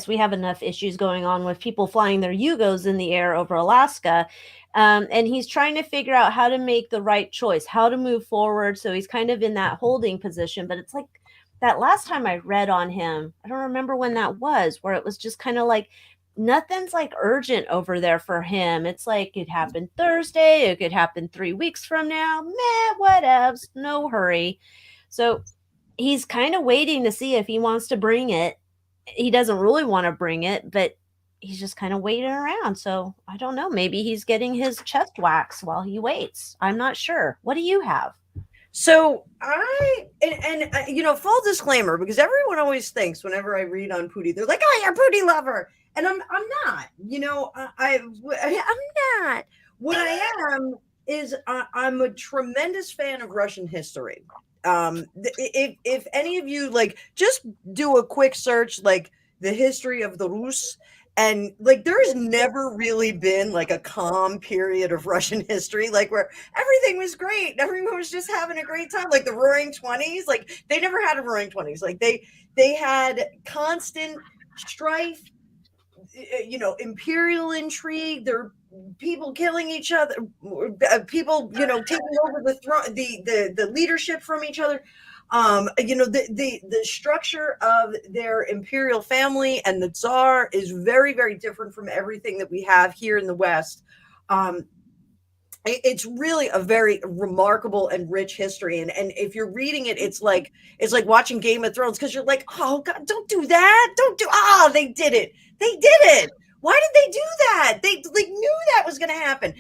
we have enough issues going on with people flying their Yugos in the air over Alaska. And he's trying to figure out how to make the right choice, how to move forward. So he's kind of in that holding position. But it's like that last time I read on him, I don't remember when that was, where it was just kind of like nothing's like urgent over there for him. It's like it happened Thursday. It could happen 3 weeks from now. Meh, whatevs. No hurry. So he's kind of waiting to see if he wants to bring it. He doesn't really want to bring it, but he's just kind of waiting around. So I don't know. Maybe he's getting his chest waxed while he waits. I'm not sure. What do you have? So full disclaimer, because everyone always thinks whenever I read on Pootie, they're like, "Oh, you're a Pootie lover," and I'm not. I'm not. What I am is I'm a tremendous fan of Russian history. If any of you like, just do a quick search, like the history of the Rus. And like, there's never really been like a calm period of Russian history, like where everything was great. Everyone was just having a great time. Like the Roaring Twenties, like they never had a Roaring Twenties. Like they had constant strife, imperial intrigue. There, people killing each other, people, taking over the throne, the leadership from each other. The structure of their imperial family and the Tsar is very, very different from everything that we have here in the West. It's really a very remarkable and rich history, and if you're reading it, it's like watching Game of Thrones, because you're like, oh God, don't do that, they did it. Why did they do that? They like knew that was going to happen,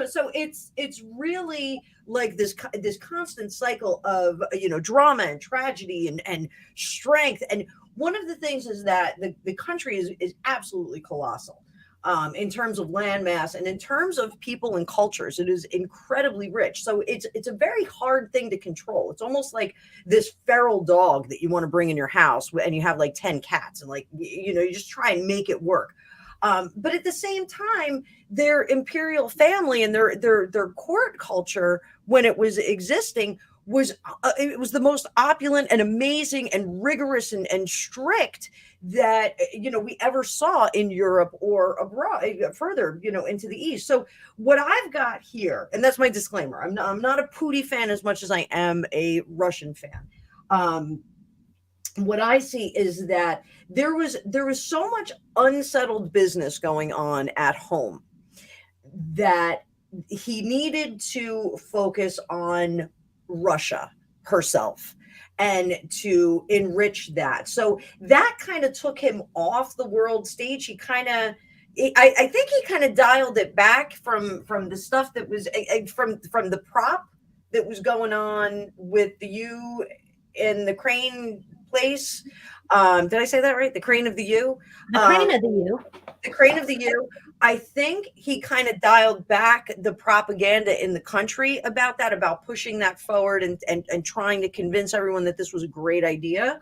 so it's really like this constant cycle of drama and tragedy and strength. And one of the things is that the country is absolutely colossal, in terms of landmass and in terms of people and cultures. It is incredibly rich. So it's a very hard thing to control. It's almost like this feral dog that you want to bring in your house, and you have like 10 cats, and like, you just try and make it work. But at the same time, their imperial family and their court culture, when it was existing, was it was the most opulent and amazing and rigorous and strict that we ever saw in Europe or abroad, further into the East. So what I've got here, and that's my disclaimer, I'm not a Pootie fan as much as I am a Russian fan. What I see is that there was so much unsettled business going on at home that he needed to focus on Russia herself and to enrich that. So that kind of took him off the world stage. He kind of, I think he kind of dialed it back from the stuff that was from the prop that was going on with the U in the crane place. Did I say that right? The crane of the U. The crane of the U. The crane of the U. I think he kind of dialed back the propaganda in the country about that, about pushing that forward and trying to convince everyone that this was a great idea.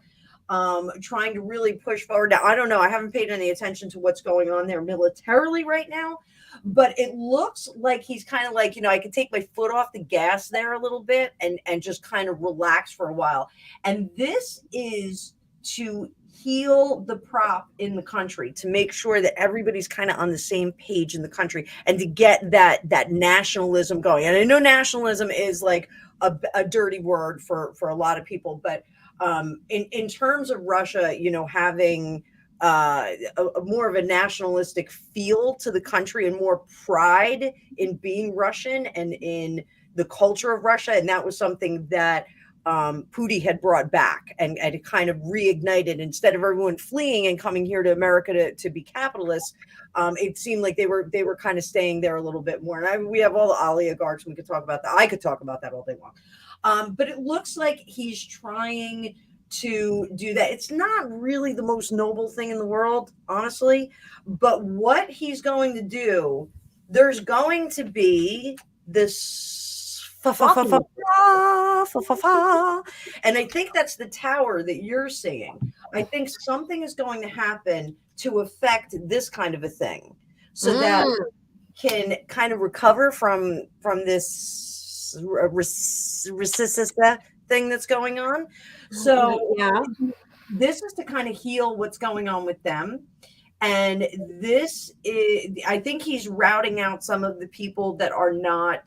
Trying to really push forward. Now, I don't know. I haven't paid any attention to what's going on there militarily right now, but it looks like he's kind of like, I could take my foot off the gas there a little bit and just kind of relax for a while. And this is to heal the prop in the country, to make sure that everybody's kind of on the same page in the country, and to get that nationalism going. And I know nationalism is like a dirty word for a lot of people, but in terms of Russia, having a more of a nationalistic feel to the country and more pride in being Russian and in the culture of Russia. And that was something that Pootie had brought back and it kind of reignited. Instead of everyone fleeing and coming here to America to be capitalists, it seemed like they were kind of staying there a little bit more. And we have all the oligarchs. We could talk about that. I could talk about that all day long. But it looks like he's trying to do that. It's not really the most noble thing in the world, honestly. But what he's going to do, there's going to be this and I think that's the tower that you're seeing. I think something is going to happen to affect this kind of a thing, so that can kind of recover from this racista thing that's going on. So Yeah. this is to kind of heal what's going on with them. And this is, I think he's routing out some of the people that are not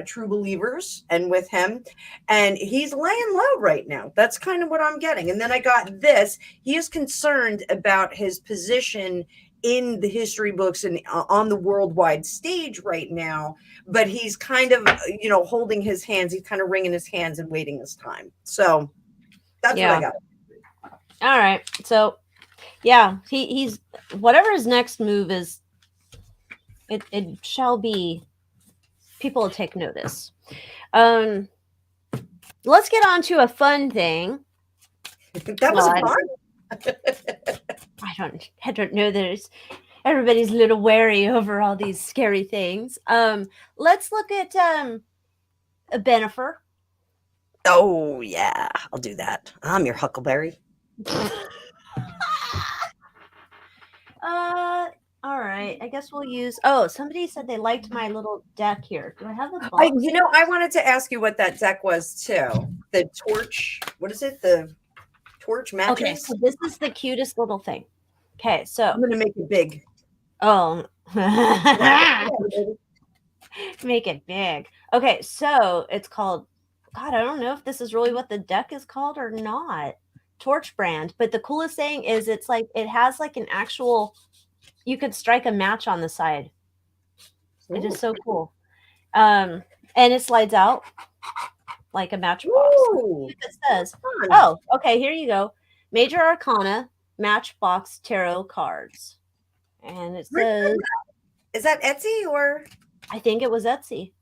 true believers and with him, and he's laying low right now. That's kind of what I'm getting. And then I got this. He is concerned about his position in the history books and on the worldwide stage right now, but he's kind of, holding his hands. He's kind of wringing his hands and waiting his time. So that's what I got. All right. So yeah, he's whatever his next move is, it shall be. People will take notice. let's get on to a fun thing. That was Well, fun. I don't know. Everybody's a little wary over all these scary things. Let's look at a Bennifer. Oh yeah, I'll do that. I'm your Huckleberry. All right. I guess we'll use. Oh, somebody said they liked my little deck here. Do I have the box? I wanted to ask you what that deck was too. The torch. What is it? The torch mattress. Okay, so this is the cutest little thing. Okay, so I'm gonna make it big. oh, make it big. Okay, so it's called. God, I don't know if this is really what the deck is called or not. Torch brand, but the coolest thing is it's like it has like an actual. You could strike a match on the side. It is so cool. And it slides out like a matchbox. It says, oh, okay, here you go. Major Arcana Matchbox Tarot Cards. And it says, is that Etsy or? I think it was Etsy.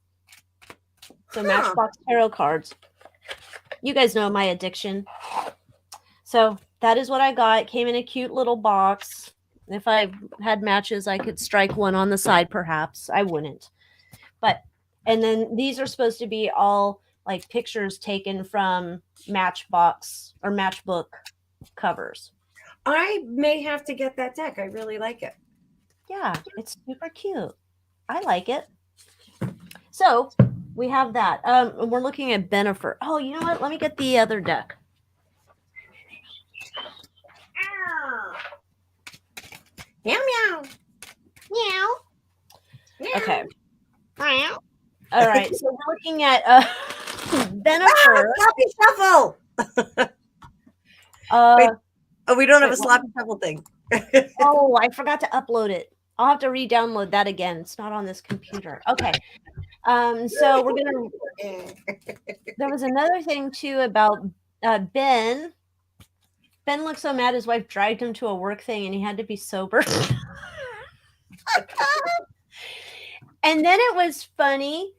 So Matchbox Tarot Cards. You guys know my addiction. So that is what I got. It came in a cute little box. If I had matches, I could strike one on the side, perhaps. I wouldn't. But, and then these are supposed to be all like pictures taken from Matchbox or Matchbook covers. I may have to get that deck. I really like it. Yeah, it's super cute. I like it. So we have that. We're looking at Bennifer. Oh, you know what? Let me get the other deck. Meow meow. Meow. Okay. Meow. All right. So we're looking at Bennifer. Sloppy shuffle. We don't have a sloppy shuffle thing. Oh, I forgot to upload it. I'll have to re-download that again. It's not on this computer. Okay. So we're gonna. There was another thing too about Ben. Ben looked so mad his wife dragged him to a work thing and he had to be sober. And then it was funny.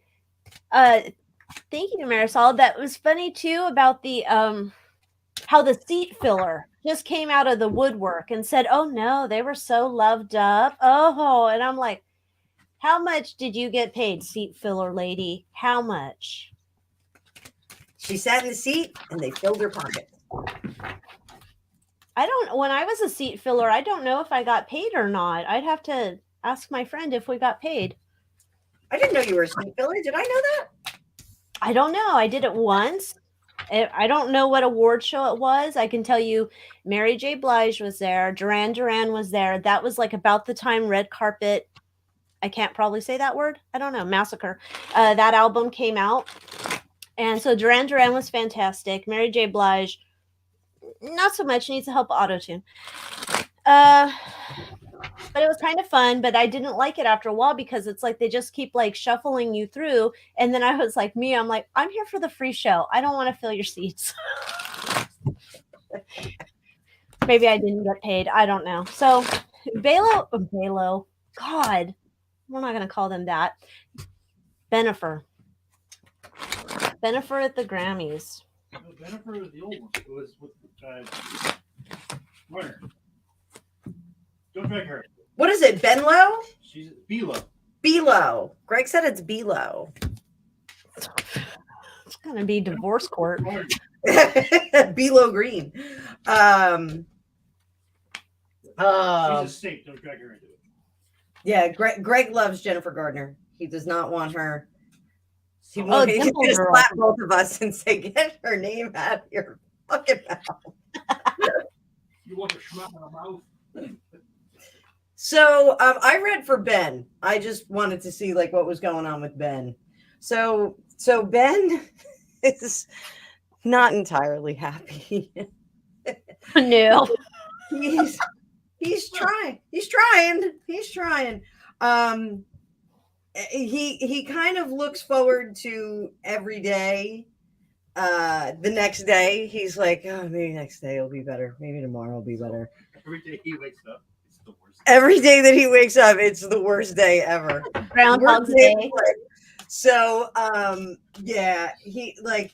Thank you, Marisol. That was funny too about the how the seat filler just came out of the woodwork and said, "Oh no, they were so loved up." Oh, and I'm like, "How much did you get paid, seat filler lady? How much?" She sat in the seat and they filled her pocket. When I was a seat filler, I don't know if I got paid or not. I'd have to ask my friend if we got paid. I didn't know you were a seat filler. Did I know that? I don't know. I did it once. I don't know what award show it was. I can tell you Mary J. Blige was there. Duran Duran was there. That was like about the time Red Carpet, I can't probably say that word. I don't know. Massacre. That album came out. And so Duran Duran was fantastic. Mary J. Blige, not so much. Needs to help auto-tune. But it was kind of fun, but I didn't like it after a while because it's like they just keep like shuffling you through. And then I was like, I'm like, I'm here for the free show. I don't want to fill your seats. Maybe I didn't get paid. I don't know. So Balo, God, we're not going to call them that. Bennifer at the Grammys. No, Bennifer was the old one. It was with Warner. Don't drag her. What is it? Benlow? She's Below. Below. Greg said it's Below. It's gonna be divorce court. Below Green. She's a snake. Don't drag her into it. Yeah, Greg loves Jennifer Gardner. He does not want her. He's going to slap both of us and say, "Get her name out of your fucking mouth." You want her schmuck in her mouth? So I read for Ben. I just wanted to see like what was going on with Ben. So Ben is not entirely happy. No. He's trying. He kind of looks forward to every day. The next day, he's like, oh, maybe next day will be better. Maybe tomorrow will be better. Every day he wakes up, it's the worst. Every day that he wakes up, it's the worst day ever. Groundhog's Day. So, yeah, he like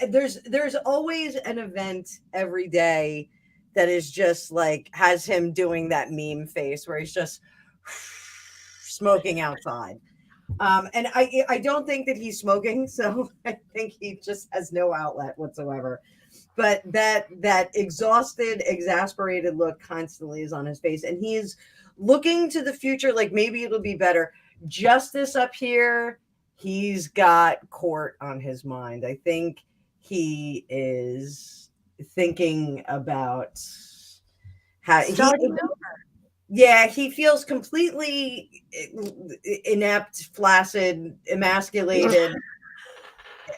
there's always an event every day that is just like has him doing that meme face where he's just smoking outside. And I don't think that he's smoking, so I think he just has no outlet whatsoever. But that exhausted, exasperated look constantly is on his face, and he is looking to the future, like maybe it'll be better. Justice up here, he's got court on his mind. I think he is thinking about how he feels completely inept, flaccid, emasculated.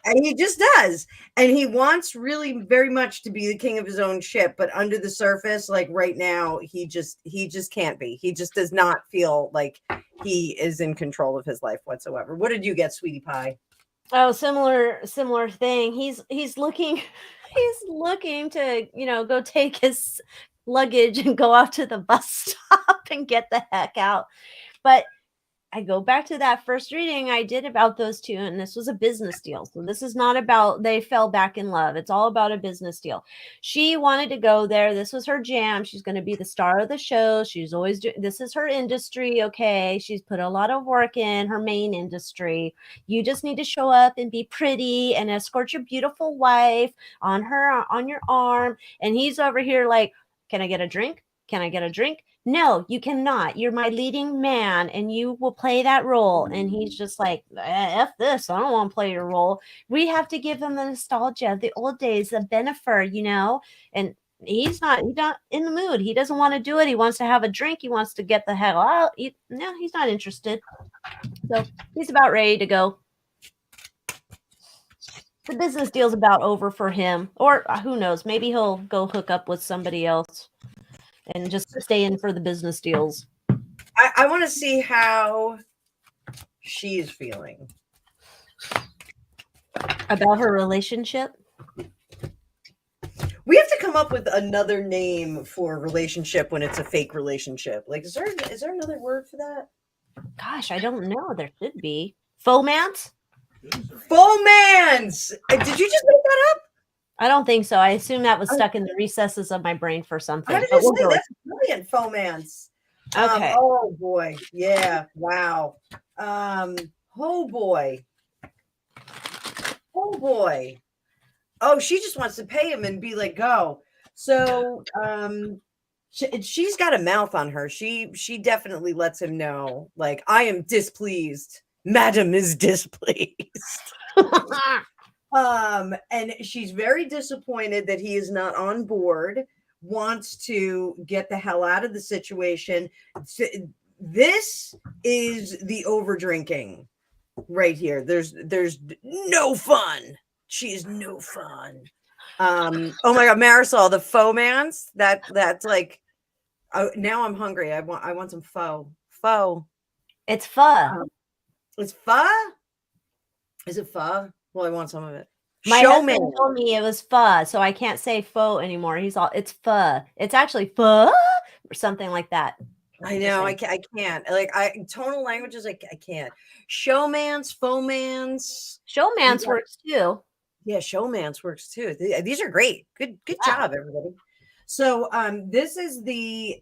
And he just does. And he wants really very much to be the king of his own ship, but under the surface, like right now, he just can't be. He just does not feel like he is in control of his life whatsoever. What did you get, sweetie pie? Oh, similar thing. He's looking to, go take his luggage and go out to the bus stop and get the heck out. But I go back to that first reading I did about those two, and this was a business deal. So this is not about they fell back in love. It's all about a business deal. She wanted to go there. This was her jam. She's going to be the star of the show. She's always this is her industry. Okay. She's put a lot of work in her main industry. You just need to show up and be pretty and escort your beautiful wife on your arm. And he's over here like, can I get a drink? Can I get a drink? No, you cannot. You're my leading man and you will play that role. And he's just like, F this. I don't want to play your role. We have to give him the nostalgia of the old days, the Bennifer, and he's not in the mood. He doesn't want to do it. He wants to have a drink. He wants to get the hell out. He's not interested. So he's about ready to go. The business deal's about over for him. Or who knows, maybe he'll go hook up with somebody else and just stay in for the business deals. I want to see how she's feeling about her relationship. We have to come up with another name for relationship when it's a fake relationship. Like, is there another word for that? Gosh, I don't know. There should be. Fomance? Fomance! Did you just make that up? I don't think so. I assume that was stuck in the recesses of my brain for something. How did you say that's brilliant, fomance? Okay. Oh boy. Yeah. Wow. Oh boy. Oh boy. Oh, she just wants to pay him and be like, go. So she's got a mouth on her. She definitely lets him know, like, I am displeased. Madam is displeased. And she's very disappointed that he is not on board, wants to get the hell out of the situation. This is the over drinking right here. There's no fun. She is no fun. Oh my God, Marisol, the fomance, that's like, now I'm hungry. I want some pho. It's pho. It's pho? Is it pho? Well, I want some of it. My husband told me it was pho, so I can't say pho anymore. He's all, it's pho. It's actually pho or something like that. I know. I can't. Like, tonal languages, I can't. Showmance, fomance. Showmance works too. Yeah, showmance works too. These are great. Good job, everybody. So this is the,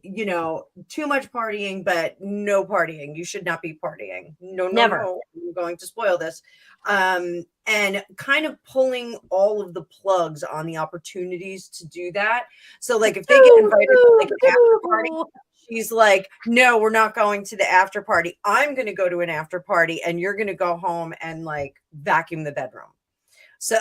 too much partying, but no partying. You should not be partying. No, never. No, I'm going to spoil this. And kind of pulling all of the plugs on the opportunities to do that. So like if they get invited to like an after party, she's like, no, we're not going to the after party. I'm going to go to an after party and you're going to go home and like vacuum the bedroom. So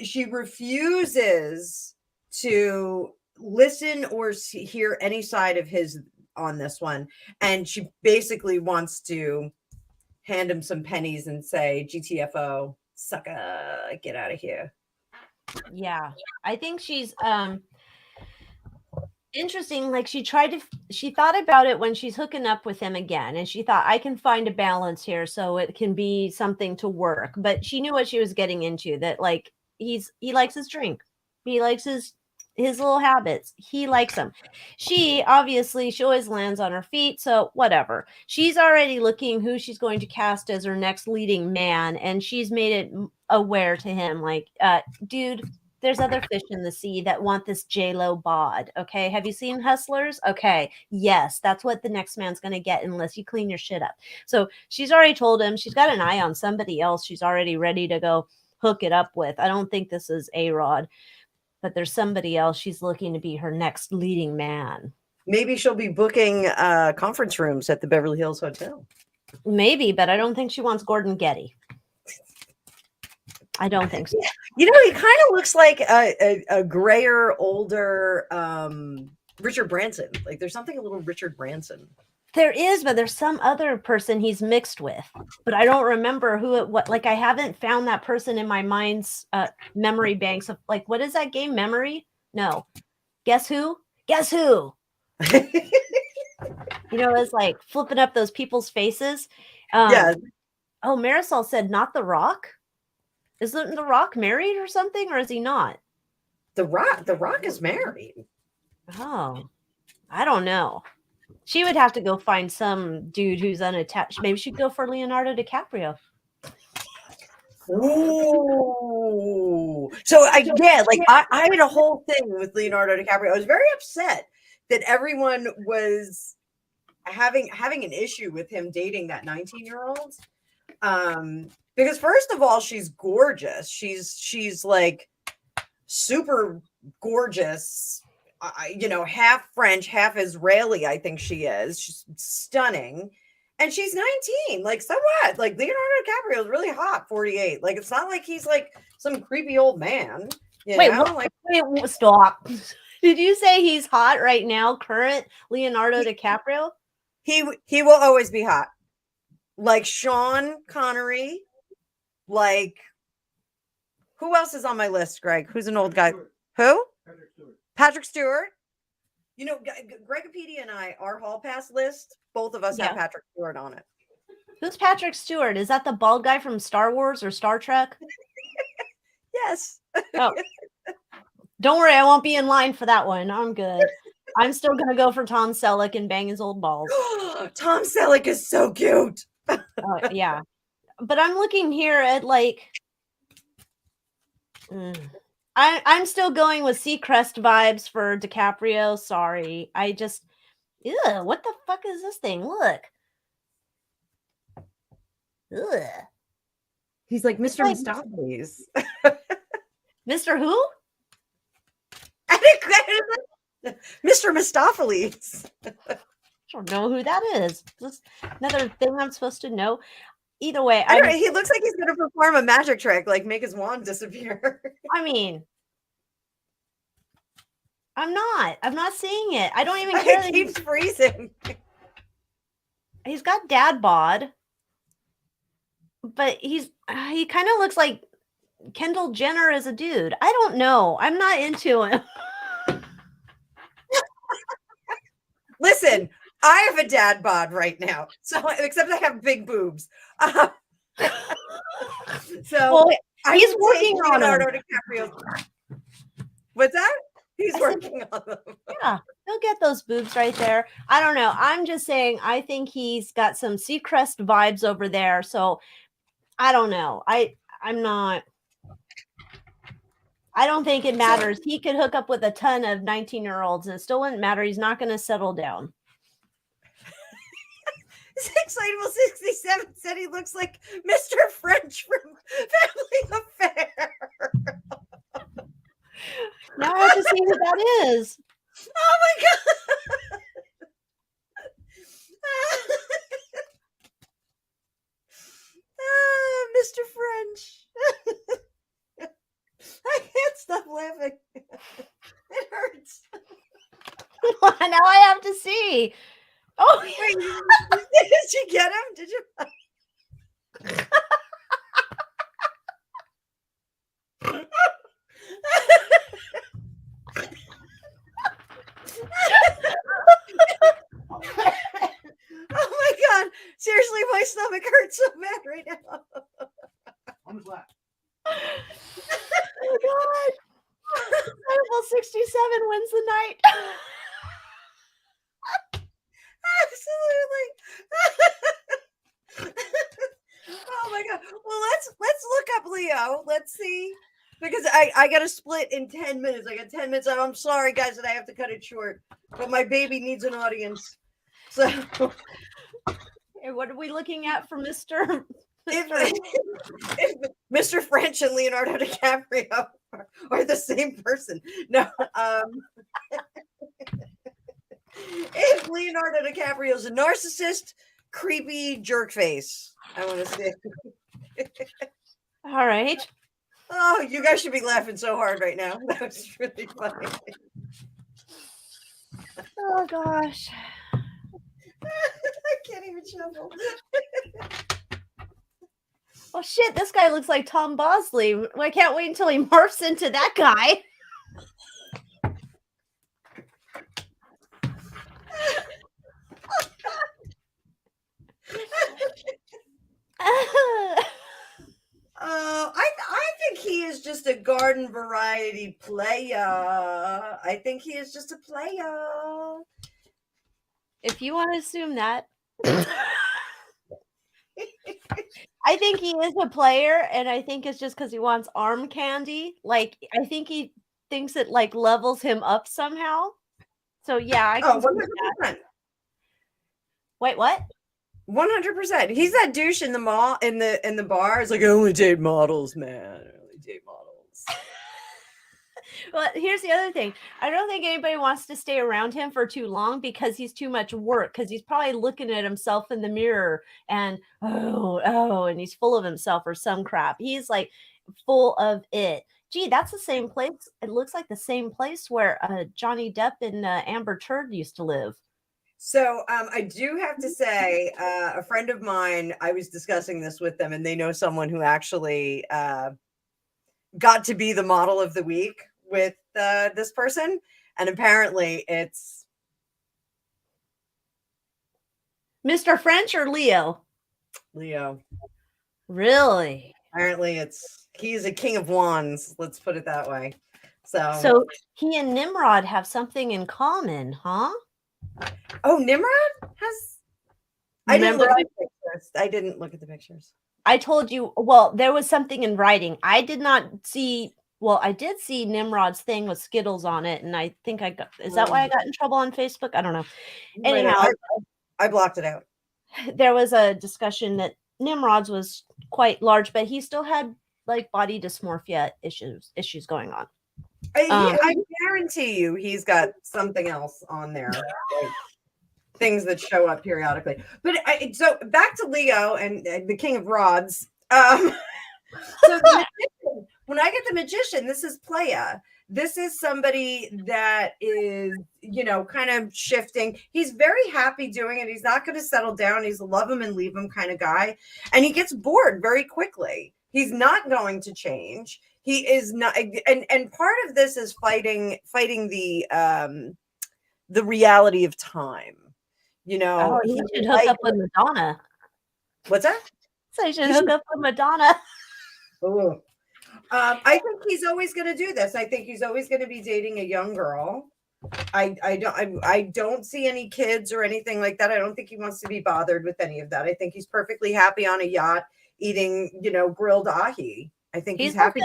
she refuses to listen or hear any side of his on this one. And she basically wants to hand him some pennies and say, GTFO, sucker, get out of here. Yeah. I think she's interesting. Like she thought about it when she's hooking up with him again. And she thought, I can find a balance here so it can be something to work. But she knew what she was getting into, that like he likes his drink. He likes his his little habits. He likes them. She always lands on her feet, so whatever. She's already looking who she's going to cast as her next leading man, and she's made it aware to him, like, dude, there's other fish in the sea that want this J-Lo bod. Okay, have you seen Hustlers? Okay, yes, that's what the next man's going to get unless you clean your shit up. So she's already told him she's got an eye on somebody else. She's already ready to go hook it up with. I don't think this is A-Rod, but there's somebody else she's looking to be her next leading man. Maybe she'll be booking conference rooms at the Beverly Hills Hotel. Maybe, but I don't think she wants Gordon Getty. I don't think so. You know, he kind of looks like a grayer, older Richard Branson. Like there's something a little Richard Branson. There is, but there's some other person he's mixed with, but I don't remember who it was. Like I haven't found that person in my mind's memory banks of like, what is that game? Memory? No. Guess who? Guess who? You know, it's like flipping up those people's faces. Yeah. Oh, Marisol said not The Rock. Isn't The Rock married or something, or is he not? The Rock is married. Oh, I don't know. She would have to go find some dude who's unattached. Maybe she'd go for Leonardo DiCaprio. Ooh. So again, like I had a whole thing with Leonardo DiCaprio. I was very upset that everyone was having an issue with him dating that 19-year-old. Because first of all, she's gorgeous. She's like super gorgeous. You know, half French, half Israeli, I think she is. She's stunning. And she's 19. Like, so what? Like, Leonardo DiCaprio is really hot, 48. Like, it's not like he's like some creepy old man. Wait, stop. Did you say he's hot right now, current Leonardo DiCaprio? He will always be hot. Like Sean Connery. Like, who else is on my list, Greg? Who's an old guy? Who? Patrick Stewart. You know, Gregopedia and I, our hall pass list, both of us have Patrick Stewart on it. Who's Patrick Stewart? Is that the bald guy from Star Wars or Star Trek? Yes. Oh. Don't worry, I won't be in line for that one. I'm good. I'm still going to go for Tom Selleck and bang his old balls. Tom Selleck is so cute. Yeah. But I'm looking here at like... I'm still going with Seacrest vibes for DiCaprio. Sorry. I just... Ew, what the fuck is this thing? Look. Ugh. He's like Mr. Mistopheles. Mr. Who? Mr. Mistopheles. I don't know who that is. Is this another thing I'm supposed to know? Either way, he looks like he's going to perform a magic trick, like make his wand disappear. I mean, I'm not seeing it. I don't even care. It keeps freezing. He's got dad bod, but he kind of looks like Kendall Jenner as a dude. I don't know. I'm not into him. Listen, I have a dad bod right now, so except I have big boobs. So well, he's working on Leonardo DiCaprio. What's that? He's working on them. Yeah, he'll get those boobs right there. I don't know. I'm just saying. I think he's got some Seacrest vibes over there. So I don't know. I'm not. I don't think it matters. He could hook up with a ton of 19-year-olds and it still wouldn't matter. He's not going to settle down. Excitable 67 said he looks like Mr. French from Family Affair. Now I have to see who that is. Oh my god. Mr. French. I can't stop laughing. It hurts. Now I have to see. Oh, wait. Did you get him? Did you? Oh my god. Seriously, my stomach hurts so bad right now. I'm just laughing. Oh god. 67 wins the night. Absolutely. Oh my god. Well, let's look up Leo. Let's see. Because I got to split in 10 minutes. I got 10 minutes. I'm sorry, guys, that I have to cut it short. But my baby needs an audience. So And what are we looking at for Mr. if Mr. French and Leonardo DiCaprio are the same person. No. If Leonardo DiCaprio is a narcissist, creepy jerk face, I want to say. All right. Oh, you guys should be laughing so hard right now. That was really funny. Oh gosh. I can't even shuffle. Oh shit, this guy looks like Tom Bosley. I can't wait until he morphs into that guy. I think he is just a garden variety player. I think he is just a player. If you want to assume that. I think he is a player, and I think it's just because he wants arm candy. Like, I think he thinks it like levels him up somehow. So yeah, I can see that. 100%. Wait, what? 100%. He's that douche in the mall in the bar. It's like, I only date models, man. I only date models. Well, here's the other thing. I don't think anybody wants to stay around him for too long because he's too much work. Because he's probably looking at himself in the mirror and and he's full of himself or some crap. He's like full of it. Gee, that's the same place. It looks like the same place where Johnny Depp and Amber Turd used to live. So I do have to say, a friend of mine, I was discussing this with them, and they know someone who actually got to be the model of the week with this person. And apparently it's Mr. French or Leo? Leo. Really? Apparently he's a king of wands. Let's put it that way. So he and Nimrod have something in common, huh? Oh, Nimrod has. I didn't look at the pictures. I didn't look at the pictures. I told you. Well, there was something in writing. I did not see. Well, I did see Nimrod's thing with Skittles on it, and I think I got. Is that why I got in trouble on Facebook? I don't know. Anyhow, I blocked it out. There was a discussion that Nimrod's was quite large, but he still had like body dysmorphia issues going on. I guarantee you he's got something else on there, like things that show up periodically. But so back to Leo and the king of rods. So when I get the magician, this is playa. This is somebody that is, kind of shifting. He's very happy doing it. He's not going to settle down. He's a love him and leave him kind of guy. And he gets bored very quickly. He's not going to change. He is not, and part of this is fighting the reality of time. He should hook up with Madonna. What's that? So he should hook up with Madonna. Oh, I think he's always going to do this. I think he's always going to be dating a young girl. I don't see any kids or anything like that. I don't think he wants to be bothered with any of that. I think he's perfectly happy on a yacht eating, grilled ahi. I think he's happy.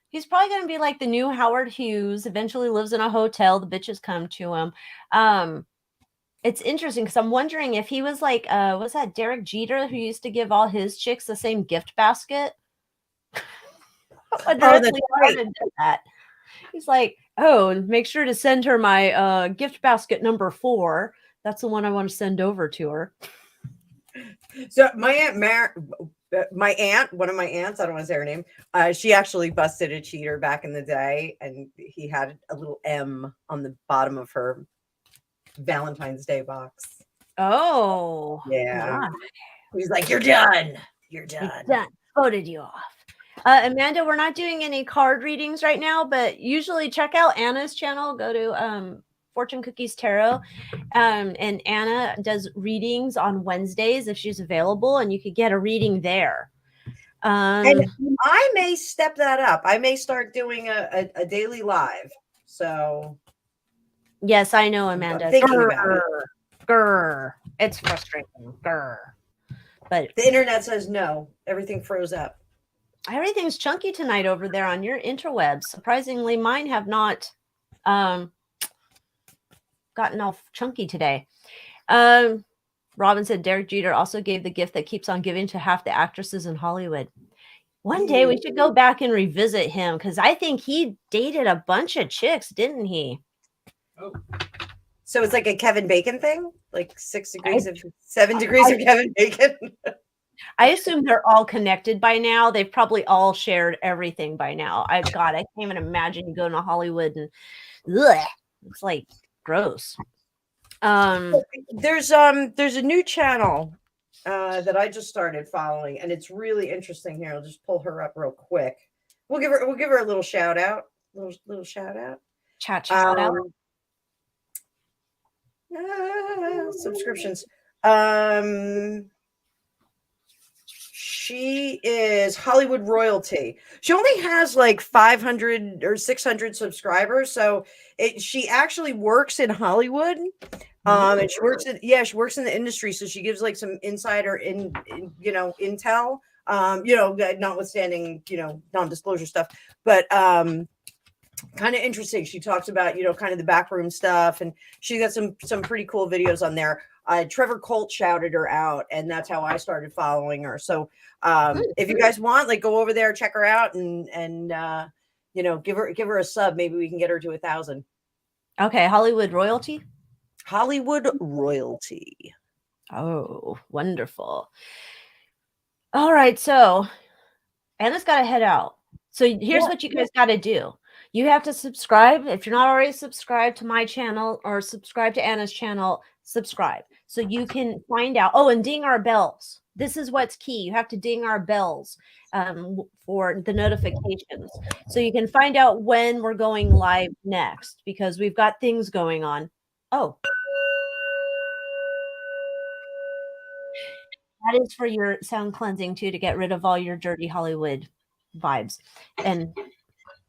He's probably going to be like the new Howard Hughes. Eventually lives in a hotel. The bitches come to him. It's interesting because I'm wondering if he was like, what's that, Derek Jeter, who used to give all his chicks the same gift basket? That. He's like, and make sure to send her my gift basket number 4. That's the one I want to send over to her. So my aunt, one of my aunts, I don't want to say her name, she actually busted a cheater back in the day, and he had a little M on the bottom of her Valentine's Day box. Oh, yeah. Wow. He's like, "You're done. You're done. He's done. Voted you off." Amanda, we're not doing any card readings right now, but usually check out Anna's channel. Go to Fortune Cookies Tarot. And Anna does readings on Wednesdays if she's available, and you could get a reading there. And I may step that up. I may start doing a daily live. So Yes, I know, Amanda. I'm thinking about it. Grr. It's frustrating. Grr. But The internet says no. Everything froze up. everything's chunky tonight over there on your interwebs. Surprisingly, mine have not gotten all chunky today. Robin said Derek Jeter also gave the gift that keeps on giving to half the actresses in Hollywood. One day we should go back and revisit him because I think he dated a bunch of chicks, didn't he? Oh, So it's like a Kevin Bacon thing, like 7 degrees of Kevin Bacon. I assume they're all connected by now. They've probably all shared everything by now. I can't even imagine you going to Hollywood and ugh, it's like gross. There's a new channel that I just started following, and it's really interesting. Here, I'll just pull her up real quick. We'll give her a little shout out. Little shout out. Shout out. Subscriptions. She is Hollywood royalty. She only has like 500 or 600 subscribers, so she actually works in Hollywood. And she works in the industry, so she gives like some insider intel. Notwithstanding non-disclosure stuff, but kind of interesting. She talks about kind of the backroom stuff, and she got some pretty cool videos on there. Trevor Colt shouted her out, and that's how I started following her. So if you guys want, like, go over there, check her out, and give her a sub. Maybe we can get her to 1,000. Okay, Hollywood royalty. Hollywood royalty. Oh, wonderful. All right, so Anna's got to head out. So here's what you guys got to do. You have to subscribe. If you're not already subscribed to my channel or subscribe to Anna's channel, subscribe so you can find out. Oh, and ding our bells. This is what's key. You have to ding our bells for the notifications so you can find out when we're going live next, because we've got things going on. Oh, that is for your sound cleansing too, to get rid of all your dirty Hollywood vibes, and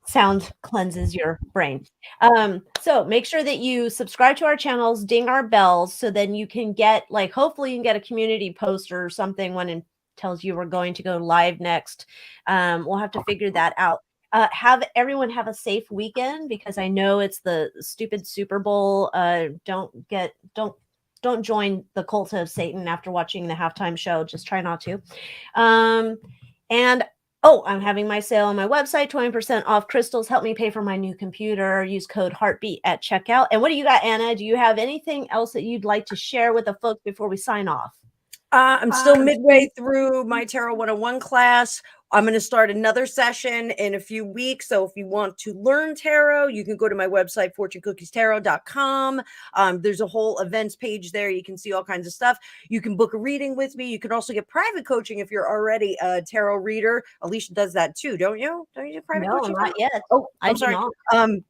sound cleanses your brain. So make sure that you subscribe to our channels, ding our bells, so then you can get, like, hopefully you can get a community poster or something when it tells you we're going to go live next. We'll have to figure that out. Have everyone have a safe weekend, because I know it's the stupid Super Bowl. Don't join the cult of Satan after watching the halftime show. Just try not to. And I'm having my sale on my website, 20% off crystals. Help me pay for my new computer. Use code Heartbeat at checkout. And what do you got, Anna? Do you have anything else that you'd like to share with the folks before we sign off? I'm still midway through my Tarot 101 class. I'm going to start another session in a few weeks. So if you want to learn tarot, you can go to my website, fortunecookiestarot.com. There's a whole events page there. You can see all kinds of stuff. You can book a reading with me. You can also get private coaching if you're already a tarot reader. Alycia does that too, don't you? Don't you do private coaching? No, not yet. Oh, I'm sorry. I'm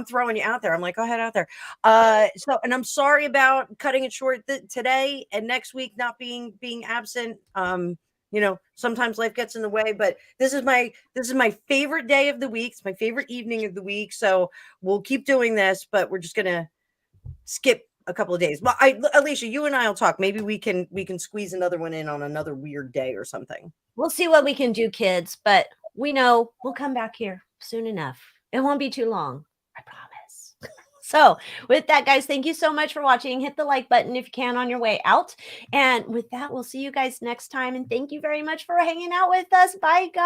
throwing you out there. I'm like, go ahead out there. And I'm sorry about cutting it short today and next week not being absent. Sometimes life gets in the way, but this is my favorite day of the week. It's my favorite evening of the week. So we'll keep doing this, but we're just going to skip a couple of days. Well, Alycia, you and I will talk. Maybe we can squeeze another one in on another weird day or something. We'll see what we can do, kids, but we know we'll come back here soon enough. It won't be too long. I promise. So with that, guys, thank you so much for watching. Hit the like button if you can on your way out. And with that, we'll see you guys next time. And thank you very much for hanging out with us. Bye, guys.